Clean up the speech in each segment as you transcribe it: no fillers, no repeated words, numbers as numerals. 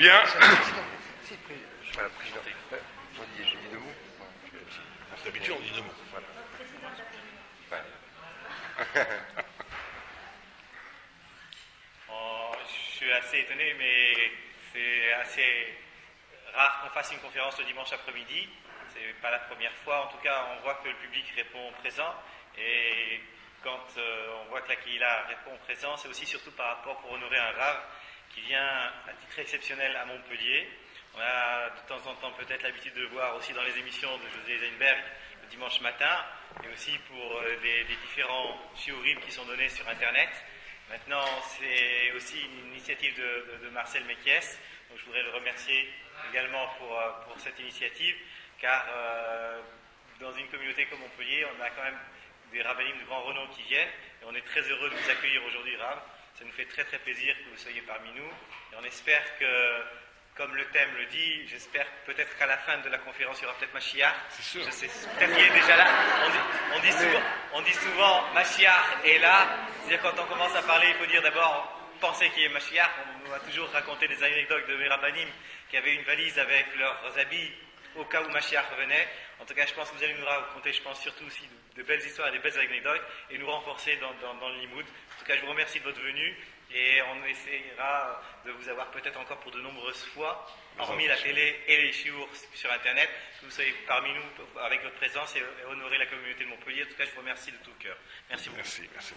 Bien. Si, voilà, président. J'ai dit deux mots. D'habitude, on dit deux mots. Voilà. Je suis assez étonné, mais c'est assez rare qu'on fasse une conférence le dimanche après-midi. C'est pas la première fois. En tout cas, on voit que le public répond présent. Et quand on voit que la Kehila répond présent, c'est aussi surtout par rapport pour honorer un Rav qui vient à titre exceptionnel à Montpellier. On a de temps en temps peut-être l'habitude de le voir aussi dans les émissions de José Eisenberg le dimanche matin, et aussi pour les différents shiurim qui sont donnés sur Internet. Maintenant, c'est aussi une initiative de Marcel Mekies, donc je voudrais le remercier également pour cette initiative, car dans une communauté comme Montpellier, on a quand même des rabbinim de grand renom qui viennent, et on est très heureux de vous accueillir aujourd'hui, Rav. Ça nous fait très très plaisir que vous soyez parmi nous, et on espère que, comme le thème le dit, j'espère peut-être qu'à la fin de la conférence, il y aura peut-être Mashiach. C'est sûr. Je sais, peut-être qu'il est déjà là. On dit souvent Mashiach est là. C'est-à-dire quand on commence à parler, il faut dire d'abord penser qu'il est Mashiach. On nous a toujours raconté des anecdotes de Merabanim qui avaient une valise avec leurs habits au cas où Mashiach revenait. En tout cas, je pense que vous allez nous raconter, je pense surtout aussi de belles histoires et des belles anecdotes et nous renforcer dans le limoud. En tout cas, je vous remercie de votre venue. Et on essaiera de vous avoir peut-être encore pour de nombreuses fois, hormis la télé et les chiours sur Internet, que vous soyez parmi nous avec votre présence et honorer la communauté de Montpellier. En tout cas, je vous remercie de tout cœur. Merci beaucoup. Merci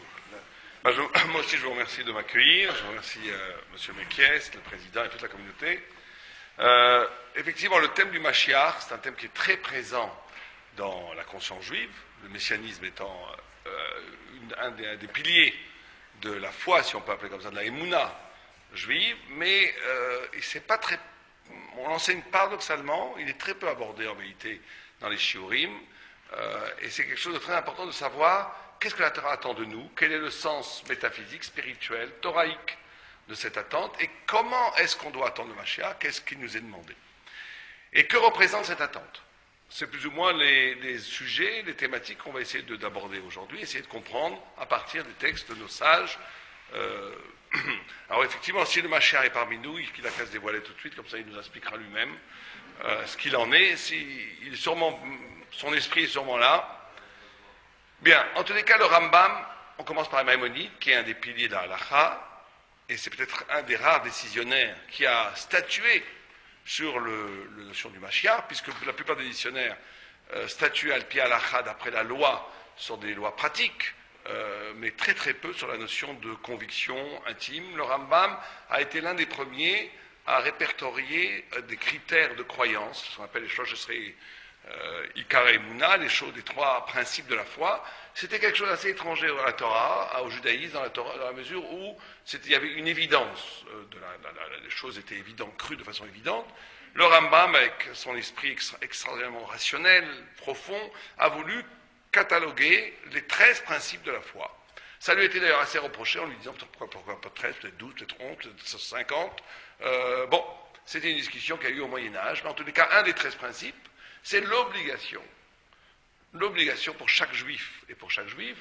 beaucoup. Moi aussi, je vous remercie de m'accueillir. Je remercie M. Mekies, le président et toute la communauté. Effectivement, le thème du Mashiach, c'est un thème qui est très présent dans la conscience juive, le messianisme étant un des piliers de la foi, si on peut appeler comme ça, de la Emouna juive, mais c'est pas très... On l'enseigne paradoxalement, il est très peu abordé en vérité dans les shiurim, et c'est quelque chose de très important de savoir qu'est-ce que la Torah attend de nous, quel est le sens métaphysique, spirituel, thoraïque de cette attente, et comment est-ce qu'on doit attendre le Mashiach, qu'est-ce qui nous est demandé. Et que représente cette attente? C'est plus ou moins les sujets, les thématiques qu'on va essayer d'aborder aujourd'hui, essayer de comprendre à partir des textes de nos sages. Alors effectivement, si le Mashiach est parmi nous, il a qu'à se dévoiler tout de suite, comme ça il nous expliquera lui-même ce qu'il en est, son esprit est sûrement là. Bien, en tous les cas, le Rambam, on commence par Maïmonide, qui est un des piliers de la Halacha, et c'est peut-être un des rares décisionnaires qui a statué sur la notion du Mashiach, puisque la plupart des dictionnaires statuent al-pi halacha d'après la loi sur des lois pratiques, mais très très peu sur la notion de conviction intime. Le Rambam a été l'un des premiers à répertorier des critères de croyance, ce qu'on appelle les choses Ikar et Mouna, les trois principes de la foi. C'était quelque chose d'assez étranger à la Torah, au judaïsme, dans la mesure où il y avait une évidence, les choses étaient évidentes, crues de façon évidente. Le Rambam, avec son esprit extraordinairement rationnel, profond, a voulu cataloguer les 13 principes de la foi. Ça lui était d'ailleurs assez reproché en lui disant pourquoi pas 13, peut-être 12, peut-être 11, peut-être 50. C'était une discussion qu'il y a eu au Moyen-Âge, mais en tous les cas, un des 13 principes, c'est l'obligation. L'obligation pour chaque juif et pour chaque juif,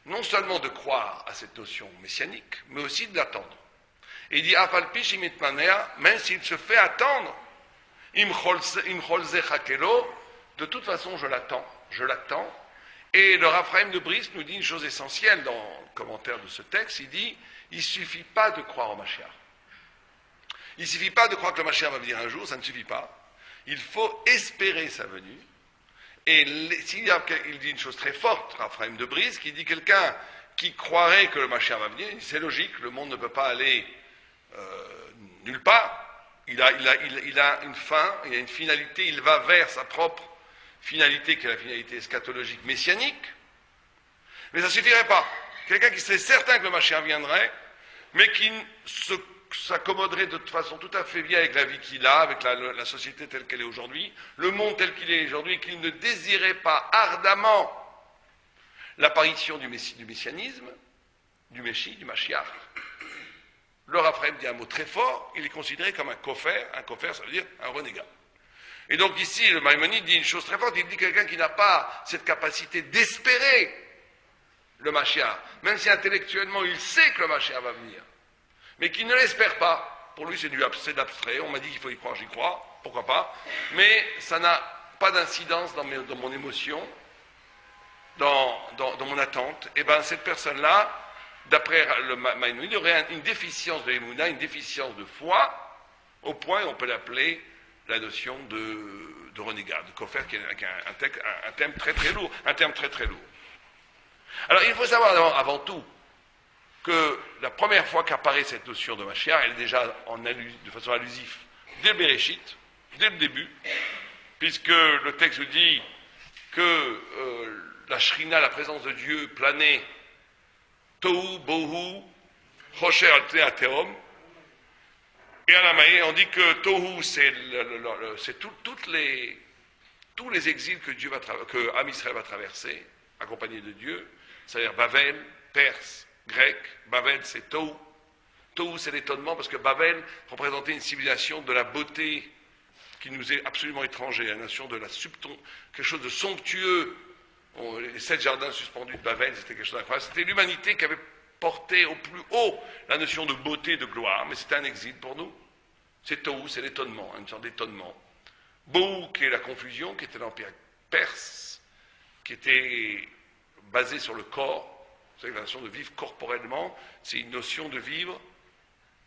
non seulement de croire à cette notion messianique, mais aussi de l'attendre. Et il dit, Afalpi shimitmanea, même s'il se fait attendre, imcholze chakelo, de toute façon je l'attends. Et le Raphaël de Brice nous dit une chose essentielle dans le commentaire de ce texte, il dit, il ne suffit pas de croire au Mashiach. Il ne suffit pas de croire que le Mashiach va venir un jour, ça ne suffit pas. Il faut espérer sa venue. Et il dit une chose très forte, Raphaël de Brice, qui dit quelqu'un qui croirait que le Mashiach va venir, c'est logique, le monde ne peut pas aller nulle part. Il a une fin, il a une finalité, il va vers sa propre finalité, qui est la finalité eschatologique messianique. Mais ça ne suffirait pas. Quelqu'un qui serait certain que le Mashiach viendrait, mais qui s'accommoderait de façon tout à fait bien avec la vie qu'il a, avec la société telle qu'elle est aujourd'hui, le monde tel qu'il est aujourd'hui, et qu'il ne désirait pas ardemment l'apparition du messianisme, du Messie, du Mashiach. Le Raphaël dit un mot très fort, il est considéré comme un koffer, ça veut dire un renégat. Et donc ici, le Maïmonide dit une chose très forte, il dit quelqu'un qui n'a pas cette capacité d'espérer le Mashiach, même si intellectuellement il sait que le Mashiach va venir, mais qui ne l'espère pas, Pour lui, c'est de l'abstrait. On m'a dit qu'il faut y croire, j'y crois, pourquoi pas. Mais ça n'a pas d'incidence dans mon émotion, dans mon attente. Et bien, cette personne-là, d'après le Maïmonide, il aurait une déficience de l'émouna, une déficience de foi, au point où on peut l'appeler la notion de renégat, de koffer, qui est un thème très très lourd, un terme très très lourd. Alors, il faut savoir avant tout que la première fois qu'apparaît cette notion de Mashiach, elle est déjà de façon allusive dès le Béréchit, dès le début, puisque le texte dit que la Shrina, la présence de Dieu, planait Tohu, Bohu, Rocher Alté Ateom, et à la Maïe, on dit que Tohu, c'est tous les exils que Am Israël va traverser, accompagné de Dieu, c'est-à-dire Babel, Perse, grec, Babel c'est Tohu. Tohu c'est l'étonnement parce que Babel représentait une civilisation de la beauté qui nous est absolument étrangère, la notion de quelque chose de somptueux. Les 7 jardins suspendus de Babel, c'était quelque chose d'incroyable. C'était l'humanité qui avait porté au plus haut la notion de beauté et de gloire, mais c'était un exil pour nous. C'est Tohu, c'est l'étonnement, une sorte d'étonnement. Bohu, qui est la confusion, qui était l'empire perse, qui était basé sur le corps. Vous savez, la notion de vivre corporellement, c'est une notion de vivre.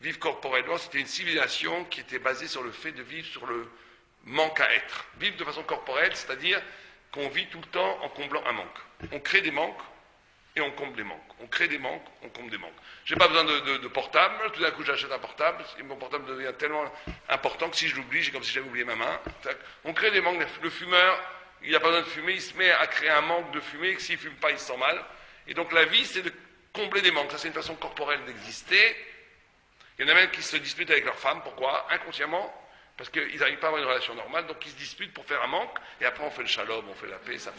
Vivre corporellement, c'était une civilisation qui était basée sur le fait de vivre sur le manque à être. Vivre de façon corporelle, c'est-à-dire qu'on vit tout le temps en comblant un manque. On crée des manques et on comble des manques. On crée des manques, on comble des manques. Je n'ai pas besoin de portable, tout d'un coup j'achète un portable, et mon portable devient tellement important que si je l'oublie, j'ai comme si j'avais oublié ma main. On crée des manques. Le fumeur, il n'a pas besoin de fumer, il se met à créer un manque de fumée, que s'il ne fume pas, il se sent mal. Et donc la vie, c'est de combler des manques. Ça, c'est une façon corporelle d'exister. Il y en a même qui se disputent avec leur femme. Pourquoi? Inconsciemment. Parce qu'ils n'arrivent pas à avoir une relation normale, donc ils se disputent pour faire un manque, et après on fait le shalom, on fait la paix, ça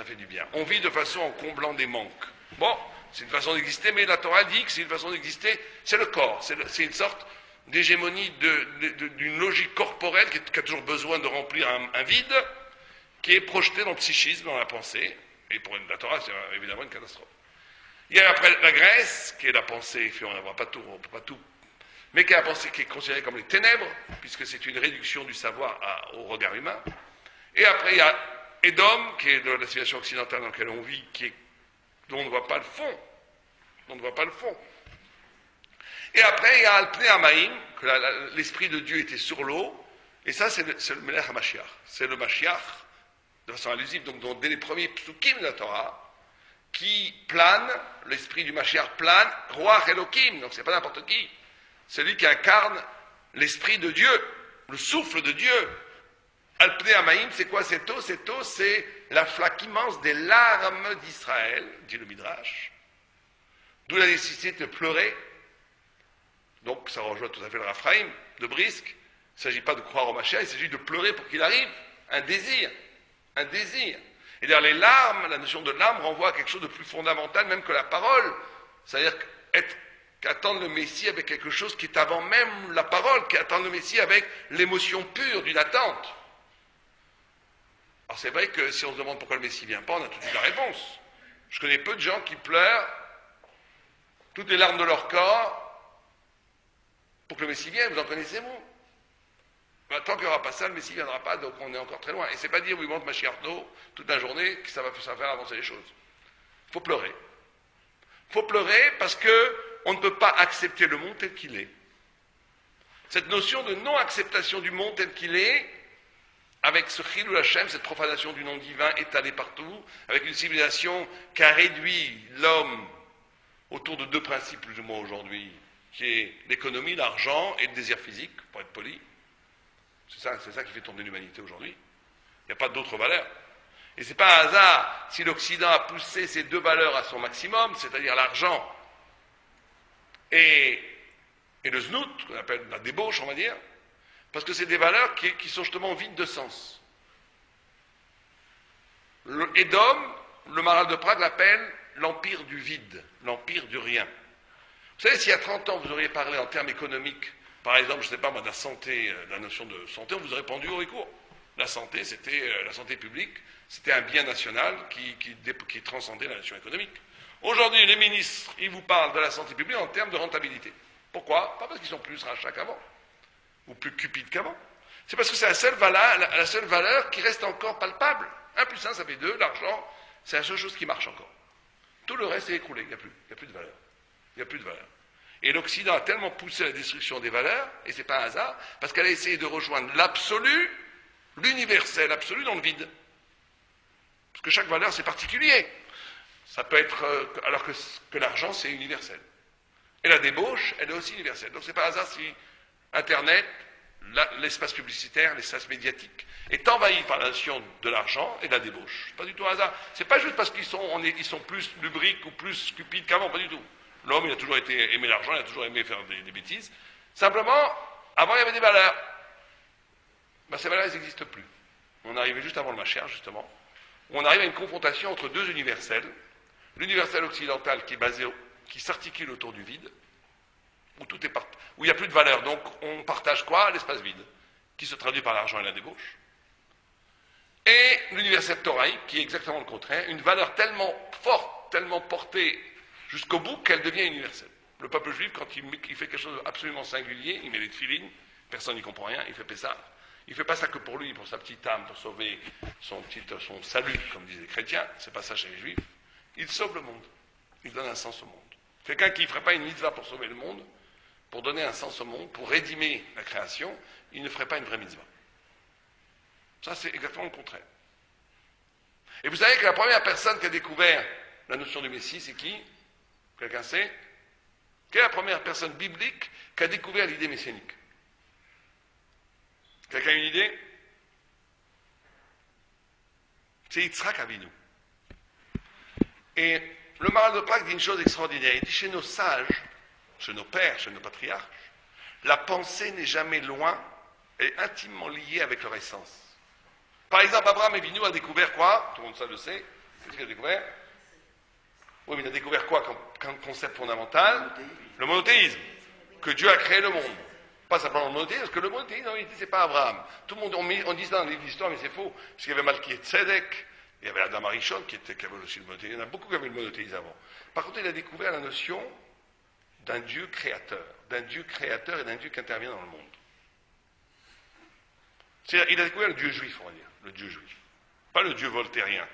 fait du bien. On vit de façon en comblant des manques. Bon, c'est une façon d'exister, mais la Torah dit que c'est une façon d'exister, c'est le corps, c'est une sorte d'hégémonie d'une logique corporelle qui a toujours besoin de remplir un vide, qui est projeté dans le psychisme, dans la pensée, et pour la Torah, c'est évidemment une catastrophe. Il y a après la Grèce, qui est la pensée, on n'en voit pas tout, on ne peut pas tout, mais qui est la pensée qui est considérée comme les ténèbres, puisque c'est une réduction du savoir au regard humain. Et après, il y a Édom, qui est la civilisation occidentale dans laquelle on vit, dont on ne voit pas le fond. On ne voit pas le fond. Et après, il y a Al-Pnei Hamaim, que l'Esprit de Dieu était sur l'eau, et ça, c'est le Melech HaMashiach. C'est le Mashiach, de façon allusive, donc dès les premiers psukim de la Torah, qui plane, l'Esprit du Mashiach plane, Roi Elohim, donc c'est pas n'importe qui. C'est lui qui incarne l'Esprit de Dieu, le souffle de Dieu. Al-Pnei Hamaim, c'est quoi cette eau? Cette eau, c'est la flaque immense des larmes d'Israël, dit le Midrash. D'où la nécessité de pleurer. Donc, ça rejoint tout à fait le Raphaïm de Brisk. Il ne s'agit pas de croire au Mashiach, il s'agit de pleurer pour qu'il arrive. Un désir. Un désir. Et d'ailleurs, les larmes, la notion de larmes renvoie à quelque chose de plus fondamental même que la parole. C'est-à-dire qu'attendre le Messie avec quelque chose qui est avant même la parole, qu'attendre le Messie avec l'émotion pure d'une attente. Alors c'est vrai que si on se demande pourquoi le Messie ne vient pas, on a tout de suite la réponse. Je connais peu de gens qui pleurent toutes les larmes de leur corps pour que le Messie vienne. Vous en connaissez-vous? Tant qu'il n'y aura pas ça, le Messie ne viendra pas, donc on est encore très loin. Et c'est pas dire, oui, monte Mashiachno toute la journée, que ça va faire avancer les choses. Il faut pleurer. Il faut pleurer parce qu'on ne peut pas accepter le monde tel qu'il est. Cette notion de non-acceptation du monde tel qu'il est, avec ce Chilul Hashem, cette profanation du nom divin étalée partout, avec une civilisation qui a réduit l'homme autour de 2 principes plus ou moins aujourd'hui, qui est l'économie, l'argent et le désir physique, pour être poli. C'est ça qui fait tourner l'humanité aujourd'hui. Il n'y a pas d'autres valeurs. Et ce n'est pas un hasard si l'Occident a poussé ces 2 valeurs à son maximum, c'est-à-dire l'argent et le znout, qu'on appelle la débauche, on va dire, parce que c'est des valeurs qui sont justement vides de sens. Édom, le Maharal de Prague l'appelle l'empire du vide, l'empire du rien. Vous savez, s'il y a 30 ans, vous auriez parlé en termes économiques, par exemple, je ne sais pas moi, de la santé, de la notion de santé, on vous aurait répondu au recours. La santé, c'était la santé publique, c'était un bien national qui transcendait la notion économique. Aujourd'hui, les ministres, ils vous parlent de la santé publique en termes de rentabilité. Pourquoi? Pas parce qu'ils sont plus rachats qu'avant, ou plus cupides qu'avant. C'est parce que c'est la seule valeur qui reste encore palpable. 1 plus 1, ça fait 2, l'argent, c'est la seule chose qui marche encore. Tout le reste est écroulé, il n'y a plus de valeur. Il n'y a plus de valeur. Et l'Occident a tellement poussé la destruction des valeurs, et ce n'est pas un hasard, parce qu'elle a essayé de rejoindre l'absolu, l'universel absolu dans le vide. Parce que chaque valeur, c'est particulier. Ça peut être, alors que l'argent, c'est universel. Et la débauche, elle est aussi universelle. Donc c'est pas hasard si Internet, l'espace publicitaire, l'espace médiatique, est envahi par la notion de l'argent et de la débauche. C'est pas du tout un hasard. C'est pas juste parce qu'ils sont plus lubriques ou plus cupides qu'avant, pas du tout. L'homme, il a toujours aimé l'argent, il a toujours aimé faire des bêtises. Simplement, avant, il y avait des valeurs. Ben, ces valeurs, elles n'existent plus. On arrivait juste avant le Mashiach, justement. On arrive à une confrontation entre deux universels. L'universel occidental qui s'articule autour du vide, où il n'y a plus de valeur. Donc, on partage quoi? L'espace vide, qui se traduit par l'argent et la débauche. Et l'universel thoraïque, qui est exactement le contraire, une valeur tellement forte, tellement portée jusqu'au bout qu'elle devient universelle. Le peuple juif, quand il fait quelque chose d'absolument singulier, il met les tefilines, personne n'y comprend rien, il fait Pessah. Il ne fait pas ça que pour lui, pour sa petite âme, pour sauver son salut, comme disent les chrétiens, c'est pas ça chez les juifs. Il sauve le monde, il donne un sens au monde. Quelqu'un qui ne ferait pas une mitzvah pour sauver le monde, pour donner un sens au monde, pour rédimer la création, il ne ferait pas une vraie mitzvah. Ça, c'est exactement le contraire. Et vous savez que la première personne qui a découvert la notion du Messie, c'est qui? Quelqu'un sait? Quelle est la première personne biblique qui a découvert l'idée messianique? Quelqu'un a une idée? C'est Yitzhak Avinu. Et le Maharal de Prague dit une chose extraordinaire. Il dit chez nos sages, chez nos pères, chez nos patriarches, la pensée n'est jamais loin et intimement liée avec leur essence. Par exemple, Abraham Avinu a découvert quoi? Tout le monde ça le sait. Qu'est-ce qu'il a découvert? Oui, mais il a découvert quoi comme concept fondamental? Le monothéisme. Que Dieu a créé le monde. Pas simplement le monothéisme, parce que le monothéisme, en réalité, c'est pas Abraham. Tout le monde, on dit ça dans les livres d'histoire, mais c'est faux. Parce qu'il y avait Malki Tzedek, il y avait Adam Arishon qui avait aussi le monothéisme. Il y en a beaucoup qui avaient le monothéisme avant. Par contre, il a découvert la notion d'un Dieu créateur et d'un Dieu qui intervient dans le monde. C'est-à-dire, il a découvert le Dieu juif, on va dire, le Dieu juif. Pas le Dieu voltairien,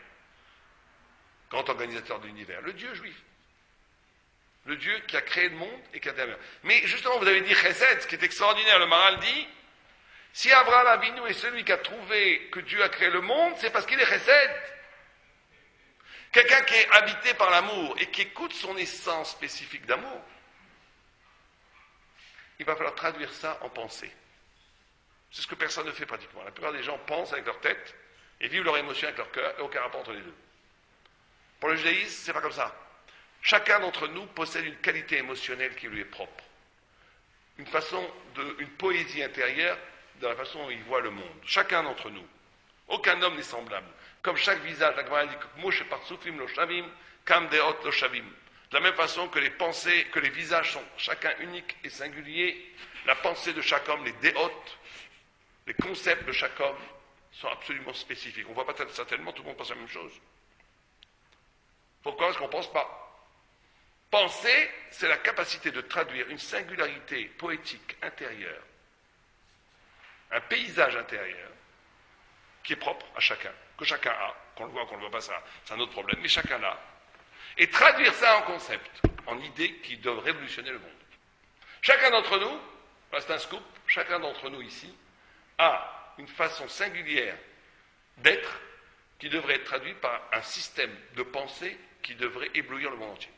grand organisateur de l'univers, le Dieu juif. Le Dieu qui a créé le monde et qui intervient. Mais justement, vous avez dit Chesed, ce qui est extraordinaire, le Maharal dit, si Abraham Avinu est celui qui a trouvé que Dieu a créé le monde, c'est parce qu'il est Chesed. Quelqu'un qui est habité par l'amour et qui écoute son essence spécifique d'amour, il va falloir traduire ça en pensée. C'est ce que personne ne fait pratiquement. La plupart des gens pensent avec leur tête et vivent leur émotion avec leur cœur et aucun rapport entre les deux. Pour le judaïsme, c'est pas comme ça. Chacun d'entre nous possède une qualité émotionnelle qui lui est propre. Une poésie intérieure dans la façon dont il voit le monde. Chacun d'entre nous. Aucun homme n'est semblable. Comme chaque visage, la Gemara dit Moshe Partsufim lo shavim, Kam deot lo shavim. De la même façon que les pensées, que les visages sont chacun uniques et singuliers, la pensée de chaque homme, les déot, les concepts de chaque homme sont absolument spécifiques. On ne voit pas ça tellement, tout le monde pense la même chose. Pourquoi est-ce qu'on ne pense pas? Penser, c'est la capacité de traduire une singularité poétique intérieure, un paysage intérieur, qui est propre à chacun, que chacun a, qu'on le voit ou qu'on ne le voit pas, ça, c'est un autre problème, mais chacun l'a, et traduire ça en concept, en idée qui doivent révolutionner le monde. Chacun d'entre nous, c'est un scoop, chacun d'entre nous ici, a une façon singulière d'être qui devrait être traduite par un système de pensée qui devrait éblouir le monde entier.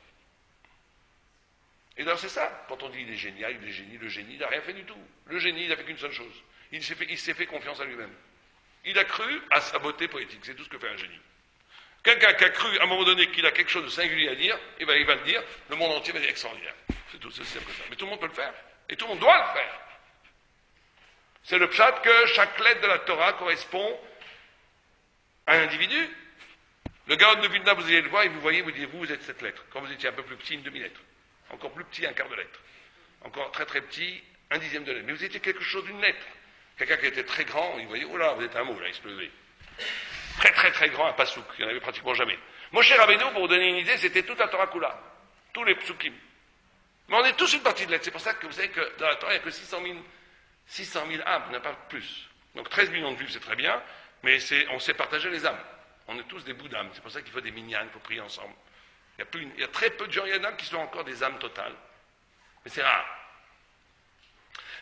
Et d'ailleurs c'est ça, quand on dit il est génial, il est génie, le génie, il n'a rien fait du tout. Le génie, il n'a fait qu'une seule chose. Il s'est fait confiance à lui-même. Il a cru à sa beauté poétique, c'est tout ce que fait un génie. Quelqu'un qui a cru à un moment donné qu'il a quelque chose de singulier à dire, il va le dire, le monde entier va dire extraordinaire. C'est tout, c'est simple que ça. Mais tout le monde peut le faire. Et tout le monde doit le faire. C'est le pshat que chaque lettre de la Torah correspond à un individu. Le Gaon de Vilna, vous allez le voir, et vous voyez, vous êtes cette lettre. Quand vous étiez un peu plus petit, une demi-lettre. Encore plus petit, un quart de lettre. Encore très très petit, un dixième de lettre. Mais vous étiez quelque chose d'une lettre. Quelqu'un qui était très grand, il voyait, oh là, vous êtes un mot, là, il se levait. Très très très grand, un pasouk, il n'y en avait pratiquement jamais. Moshe Rabbeinu, pour vous donner une idée, c'était toute la Torah Kula. Tous les psukim. Mais on est tous une partie de l'être. C'est pour ça que vous savez que dans la Torah, il n'y a que 600 000 âmes, il n'y en a pas plus. Donc 13 millions de juifs, c'est très bien, mais on sait partager les âmes. On est tous des bouts d'âmes. C'est pour ça qu'il faut des minyanes, il faut prier ensemble. Il y a très peu de gens, il y en a qui sont encore des âmes totales. Mais c'est rare.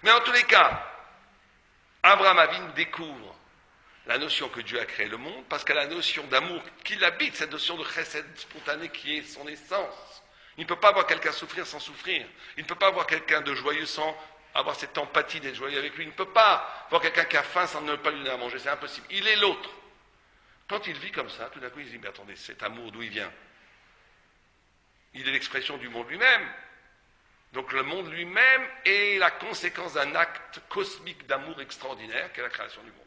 Mais en tous les cas, Abraham Avinu découvre la notion que Dieu a créé le monde, parce qu'à la notion d'amour qui l'habite, cette notion de chesed spontané qui est son essence. Il ne peut pas voir quelqu'un souffrir sans souffrir. Il ne peut pas voir quelqu'un de joyeux sans avoir cette empathie d'être joyeux avec lui. Il ne peut pas voir quelqu'un qui a faim sans ne pas lui donner à manger. C'est impossible. Il est l'autre. Quand il vit comme ça, tout d'un coup, il se dit, mais attendez, cet amour, d'où il vient? Il est l'expression du monde lui-même. Donc le monde lui-même est la conséquence d'un acte cosmique d'amour extraordinaire qu'est la création du monde.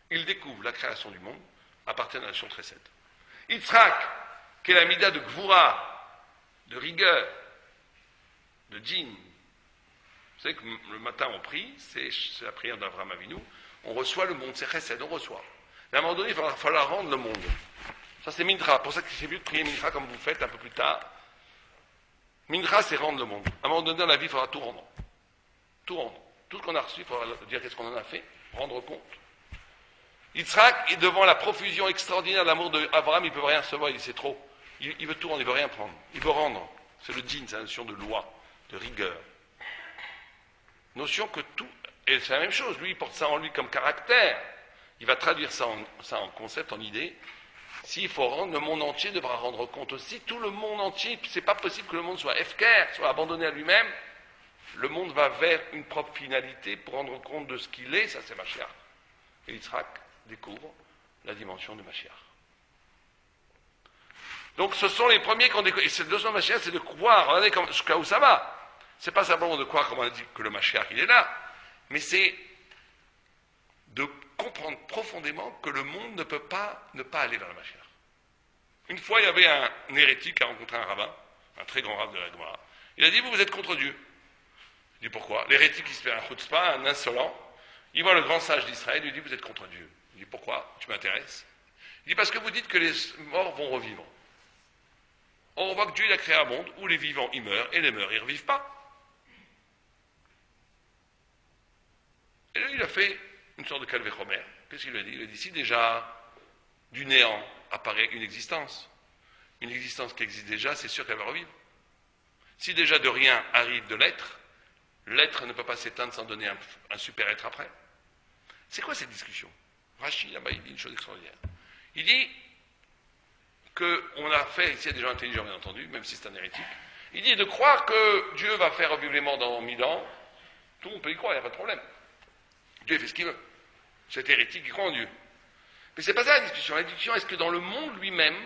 Il découvre la création du monde à partir de la notion Chesed. Yitzhak, qui est la mida de Gvura, de rigueur, de djinn. Vous savez que le matin on prie, c'est la prière d'Avraham Avinu, on reçoit le monde, c'est Chesed, on reçoit. Mais à un moment donné, il va falloir rendre le monde. Ça c'est Mincha, pour ça que c'est mieux de prier Mincha comme vous faites un peu plus tard. Mincha, c'est rendre le monde. À un moment donné dans la vie, il faudra tout rendre. Tout rendre. Tout ce qu'on a reçu, il faudra dire qu'est-ce qu'on en a fait, rendre compte. Yitzhak est devant la profusion extraordinaire de l'amour d'Abraham, il ne peut rien recevoir, il dit c'est trop. Il veut tout rendre, il ne veut rien prendre. Il veut rendre. C'est le djinn, c'est la notion de loi, de rigueur. Notion que tout, et c'est la même chose, lui il porte ça en lui comme caractère. Il va traduire ça en concept, en idée. S'il faut rendre, le monde entier devra rendre compte aussi. Tout le monde entier, c'est pas possible que le monde soit efker, soit abandonné à lui-même. Le monde va vers une propre finalité pour rendre compte de ce qu'il est, ça c'est Mashiach. Et Yitzhak découvre la dimension de Mashiach. Donc ce sont les premiers qu'on découvre. Et cette notion de Mashiach, c'est de croire, regardez jusqu'à où ça va. C'est pas simplement de croire, comme on a dit, que le Mashiach il est là, mais c'est de comprendre profondément que le monde ne peut pas ne pas aller vers le Mashiach. Une fois, il y avait un hérétique qui a rencontré un rabbin, un très grand rabbin de la Gemara. Il a dit, vous êtes contre Dieu. Il dit, pourquoi? L'hérétique, il se fait un chutzpah, un insolent. Il voit le grand sage d'Israël, il lui dit, vous êtes contre Dieu. Il dit, pourquoi? Tu m'intéresses. Il dit, parce que vous dites que les morts vont revivre. Or, on voit que Dieu il a créé un monde où les vivants, ils meurent, et les morts, ils ne revivent pas. Et là, il a fait une sorte de calvé Homer. Qu'est-ce qu'il lui a dit? Il a dit, si déjà, du néant apparaît une existence qui existe déjà, c'est sûr qu'elle va revivre. Si déjà de rien arrive de l'être, l'être ne peut pas s'éteindre sans donner un super-être après. C'est quoi cette discussion? Rashi, là-bas, il dit une chose extraordinaire. Il dit qu'on a fait, ici il y a des gens intelligents bien entendu, même si c'est un hérétique, il dit de croire que Dieu va faire revivre les morts dans 1000 ans, tout le monde peut y croire, il n'y a pas de problème. Dieu fait ce qu'il veut. Cet hérétique, il croit en Dieu. Mais c'est pas ça la discussion. La discussion, est-ce que dans le monde lui-même,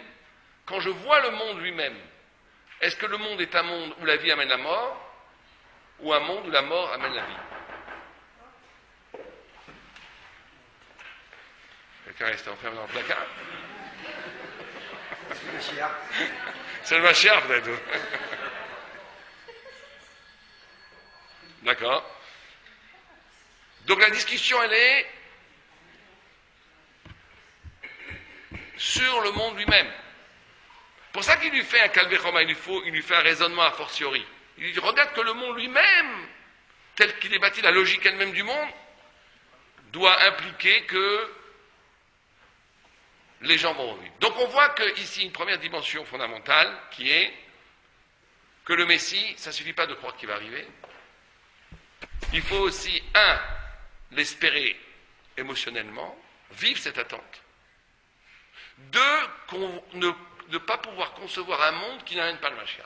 quand je vois le monde lui-même, est-ce que le monde est un monde où la vie amène la mort, ou un monde où la mort amène la vie? Quelqu'un reste enfermé dans le placard? C'est le Mashiach. C'est le Mashiach, peut-être. D'accord. Donc la discussion, elle est sur le monde lui-même. Pour ça qu'il lui fait un calvé Choma, il lui fait un raisonnement a fortiori. Il lui dit, regarde que le monde lui-même, tel qu'il est bâti, la logique elle-même du monde, doit impliquer que les gens vont revivre. Donc on voit qu'ici, une première dimension fondamentale, qui est que le Messie, ça ne suffit pas de croire qu'il va arriver. Il faut aussi, l'espérer émotionnellement, vivre cette attente. Ne pas pouvoir concevoir un monde qui n'amène pas le Mashiach.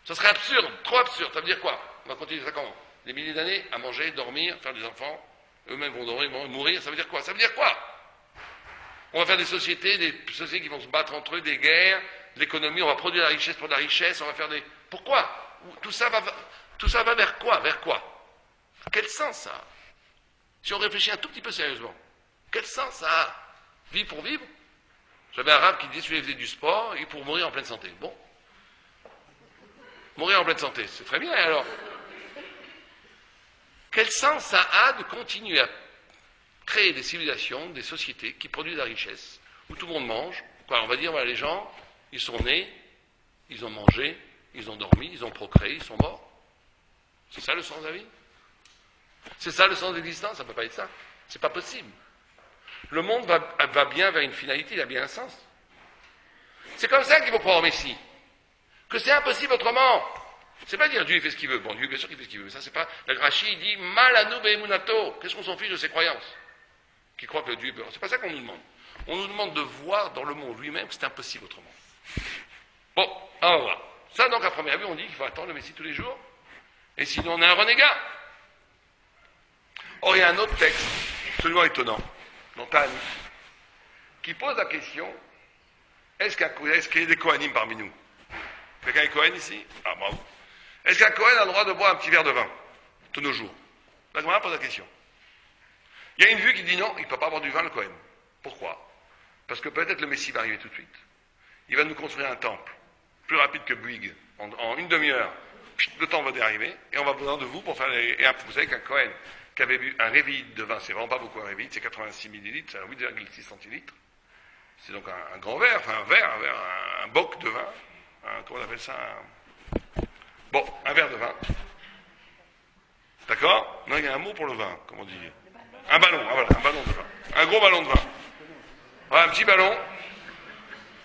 Ça serait absurde, trop absurde. Ça veut dire quoi? On va continuer ça comment? Des milliers d'années à manger, dormir, faire des enfants, eux-mêmes vont dormir, vont mourir, ça veut dire quoi? Ça veut dire quoi? On va faire des sociétés qui vont se battre entre eux, des guerres, de l'économie, on va produire la richesse pour de la richesse, on va faire des... Pourquoi? Tout ça va vers quoi? Vers quoi? Quel sens ça a? Si on réfléchit un tout petit peu sérieusement, quel sens ça a? Vivre pour vivre? J'avais un arabe qui disait celui qui faisait du sport, et pour mourir en pleine santé. Bon. Mourir en pleine santé, c'est très bien, alors. Quel sens ça a de continuer à créer des civilisations, des sociétés qui produisent de la richesse, où tout le monde mange? Quoi, on va dire, voilà, les gens, ils sont nés, ils ont mangé, ils ont dormi, ils ont procréé, ils sont morts. C'est ça le sens de la vie? C'est ça le sens de l'existence? Ça ne peut pas être ça. C'est pas possible. Le monde va bien vers une finalité, il a bien un sens. C'est comme ça qu'il faut croire au Messie. Que c'est impossible autrement. C'est pas dire Dieu il fait ce qu'il veut. Bon, Dieu bien sûr qu'il fait ce qu'il veut, mais ça c'est pas. Le Rashi il dit mal à nous be'emunato. Qu'est-ce qu'on s'en fiche de ses croyances? Qui croient que Dieu peut. C'est pas ça qu'on nous demande. On nous demande de voir dans le monde lui-même que c'est impossible autrement. Bon, on va voir. Ça donc à première vue on dit qu'il faut attendre le Messie tous les jours. Et sinon on a un renégat. Or il y a un autre texte, absolument étonnant, dans Tani, qui pose la question, est-ce qu'il y a des Kohanim parmi nous? Quelqu'un est Kohen ici? Ah, bravo. Est-ce qu'un Kohen a le droit de boire un petit verre de vin de nos jours? La Gemara pose la question. Il y a une vue qui dit non, il ne peut pas boire du vin le Kohen. Pourquoi? Parce que peut-être le Messie va arriver tout de suite. Il va nous construire un temple, plus rapide que Bouygues. En une demi-heure, le temps va arriver, et on va besoin de vous pour faire les... Et vous savez qu'un Kohen qui avait bu un révillite de vin, c'est vraiment pas beaucoup un révillite, c'est 86 millilitres, c'est 8,6 centilitres. C'est donc un grand verre, enfin un boc de vin. Comment on appelle ça? Bon, un verre de vin. D'accord? Non, il y a un mot pour le vin, comment on dit? Un ballon, ah, voilà, un ballon de vin. Un gros ballon de vin. Voilà, un petit ballon.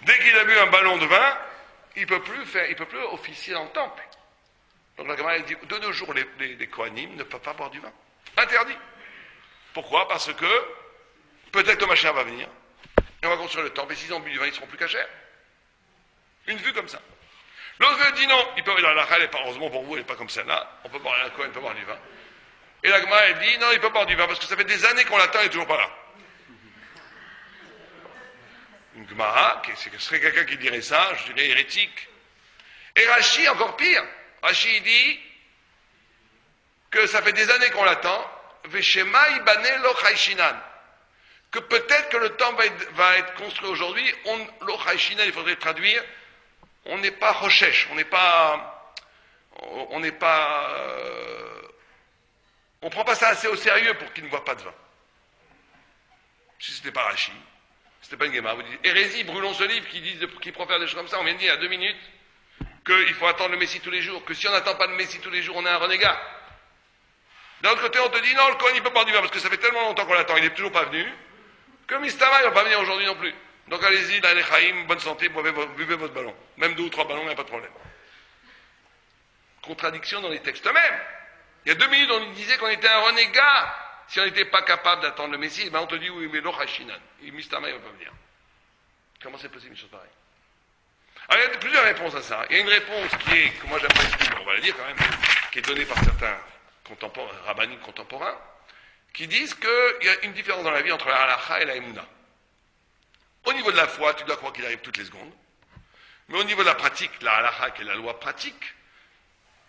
Dès qu'il a bu un ballon de vin, il peut plus officier dans le temple. Donc la Gemara dit, de nos jours, les Kohanim ne peuvent pas boire du vin. Interdit. Pourquoi? Parce que peut-être le machin va venir, et on va construire le temple, et s'ils ont bu du vin, ils seront plus cachers. Une vue comme ça. L'autre dit non, ils peuvent aller dans la halal, et heureusement pour vous, elle n'est pas comme celle-là. On peut boire un Kohen, peut boire du vin. Et la Gemara, elle dit non, il peut boire du vin, parce que ça fait des années qu'on l'attend, il n'est toujours pas là. Une Gemara, ce serait quelqu'un qui dirait ça, je dirais hérétique. Et Rashi, encore pire. Rashi dit que ça fait des années qu'on l'attend, Veshema ibane lo chayshinan. Que peut-être que le temple va être construit aujourd'hui, lo chayshinan, il faudrait traduire, on n'est pas rochesh, on prend pas ça assez au sérieux pour qu'il ne voit pas de vin. Si c'était pas Rashi, c'était pas une Gemara, vous dites, hérésie, brûlons ce livre qui profère des choses comme ça, on vient de dire il y a 2 minutes, qu'il faut attendre le Messie tous les jours, que si on n'attend pas le Messie tous les jours, on est un renégat. D'un autre côté, on te dit non, le Kohen il peut pas boire du vin, parce que ça fait tellement longtemps qu'on l'attend, il n'est toujours pas venu, que Mistama il va pas venir aujourd'hui non plus. Donc allez-y, dans les Chaim, bonne santé, buvez votre ballon. Même 2 ou 3 ballons, il n'y a pas de problème. Contradiction dans les textes mêmes. Il y a 2 minutes, on nous disait qu'on était un renégat. Si on n'était pas capable d'attendre le Messie, ben on te dit oui, mais l'Ochashinan. Et Mistama, il ne va pas venir. Comment c'est possible une chose pareille? Alors, il y a plusieurs réponses à ça. Il y a une réponse qui est, que moi j'apprécie, on va la dire quand même, qui est donnée par certains rabbiniques contemporains, qui disent qu'il y a une différence dans la vie entre la halakha et la emuna. Au niveau de la foi, tu dois croire qu'il arrive toutes les secondes. Mais au niveau de la pratique, la halakha qui est la loi pratique,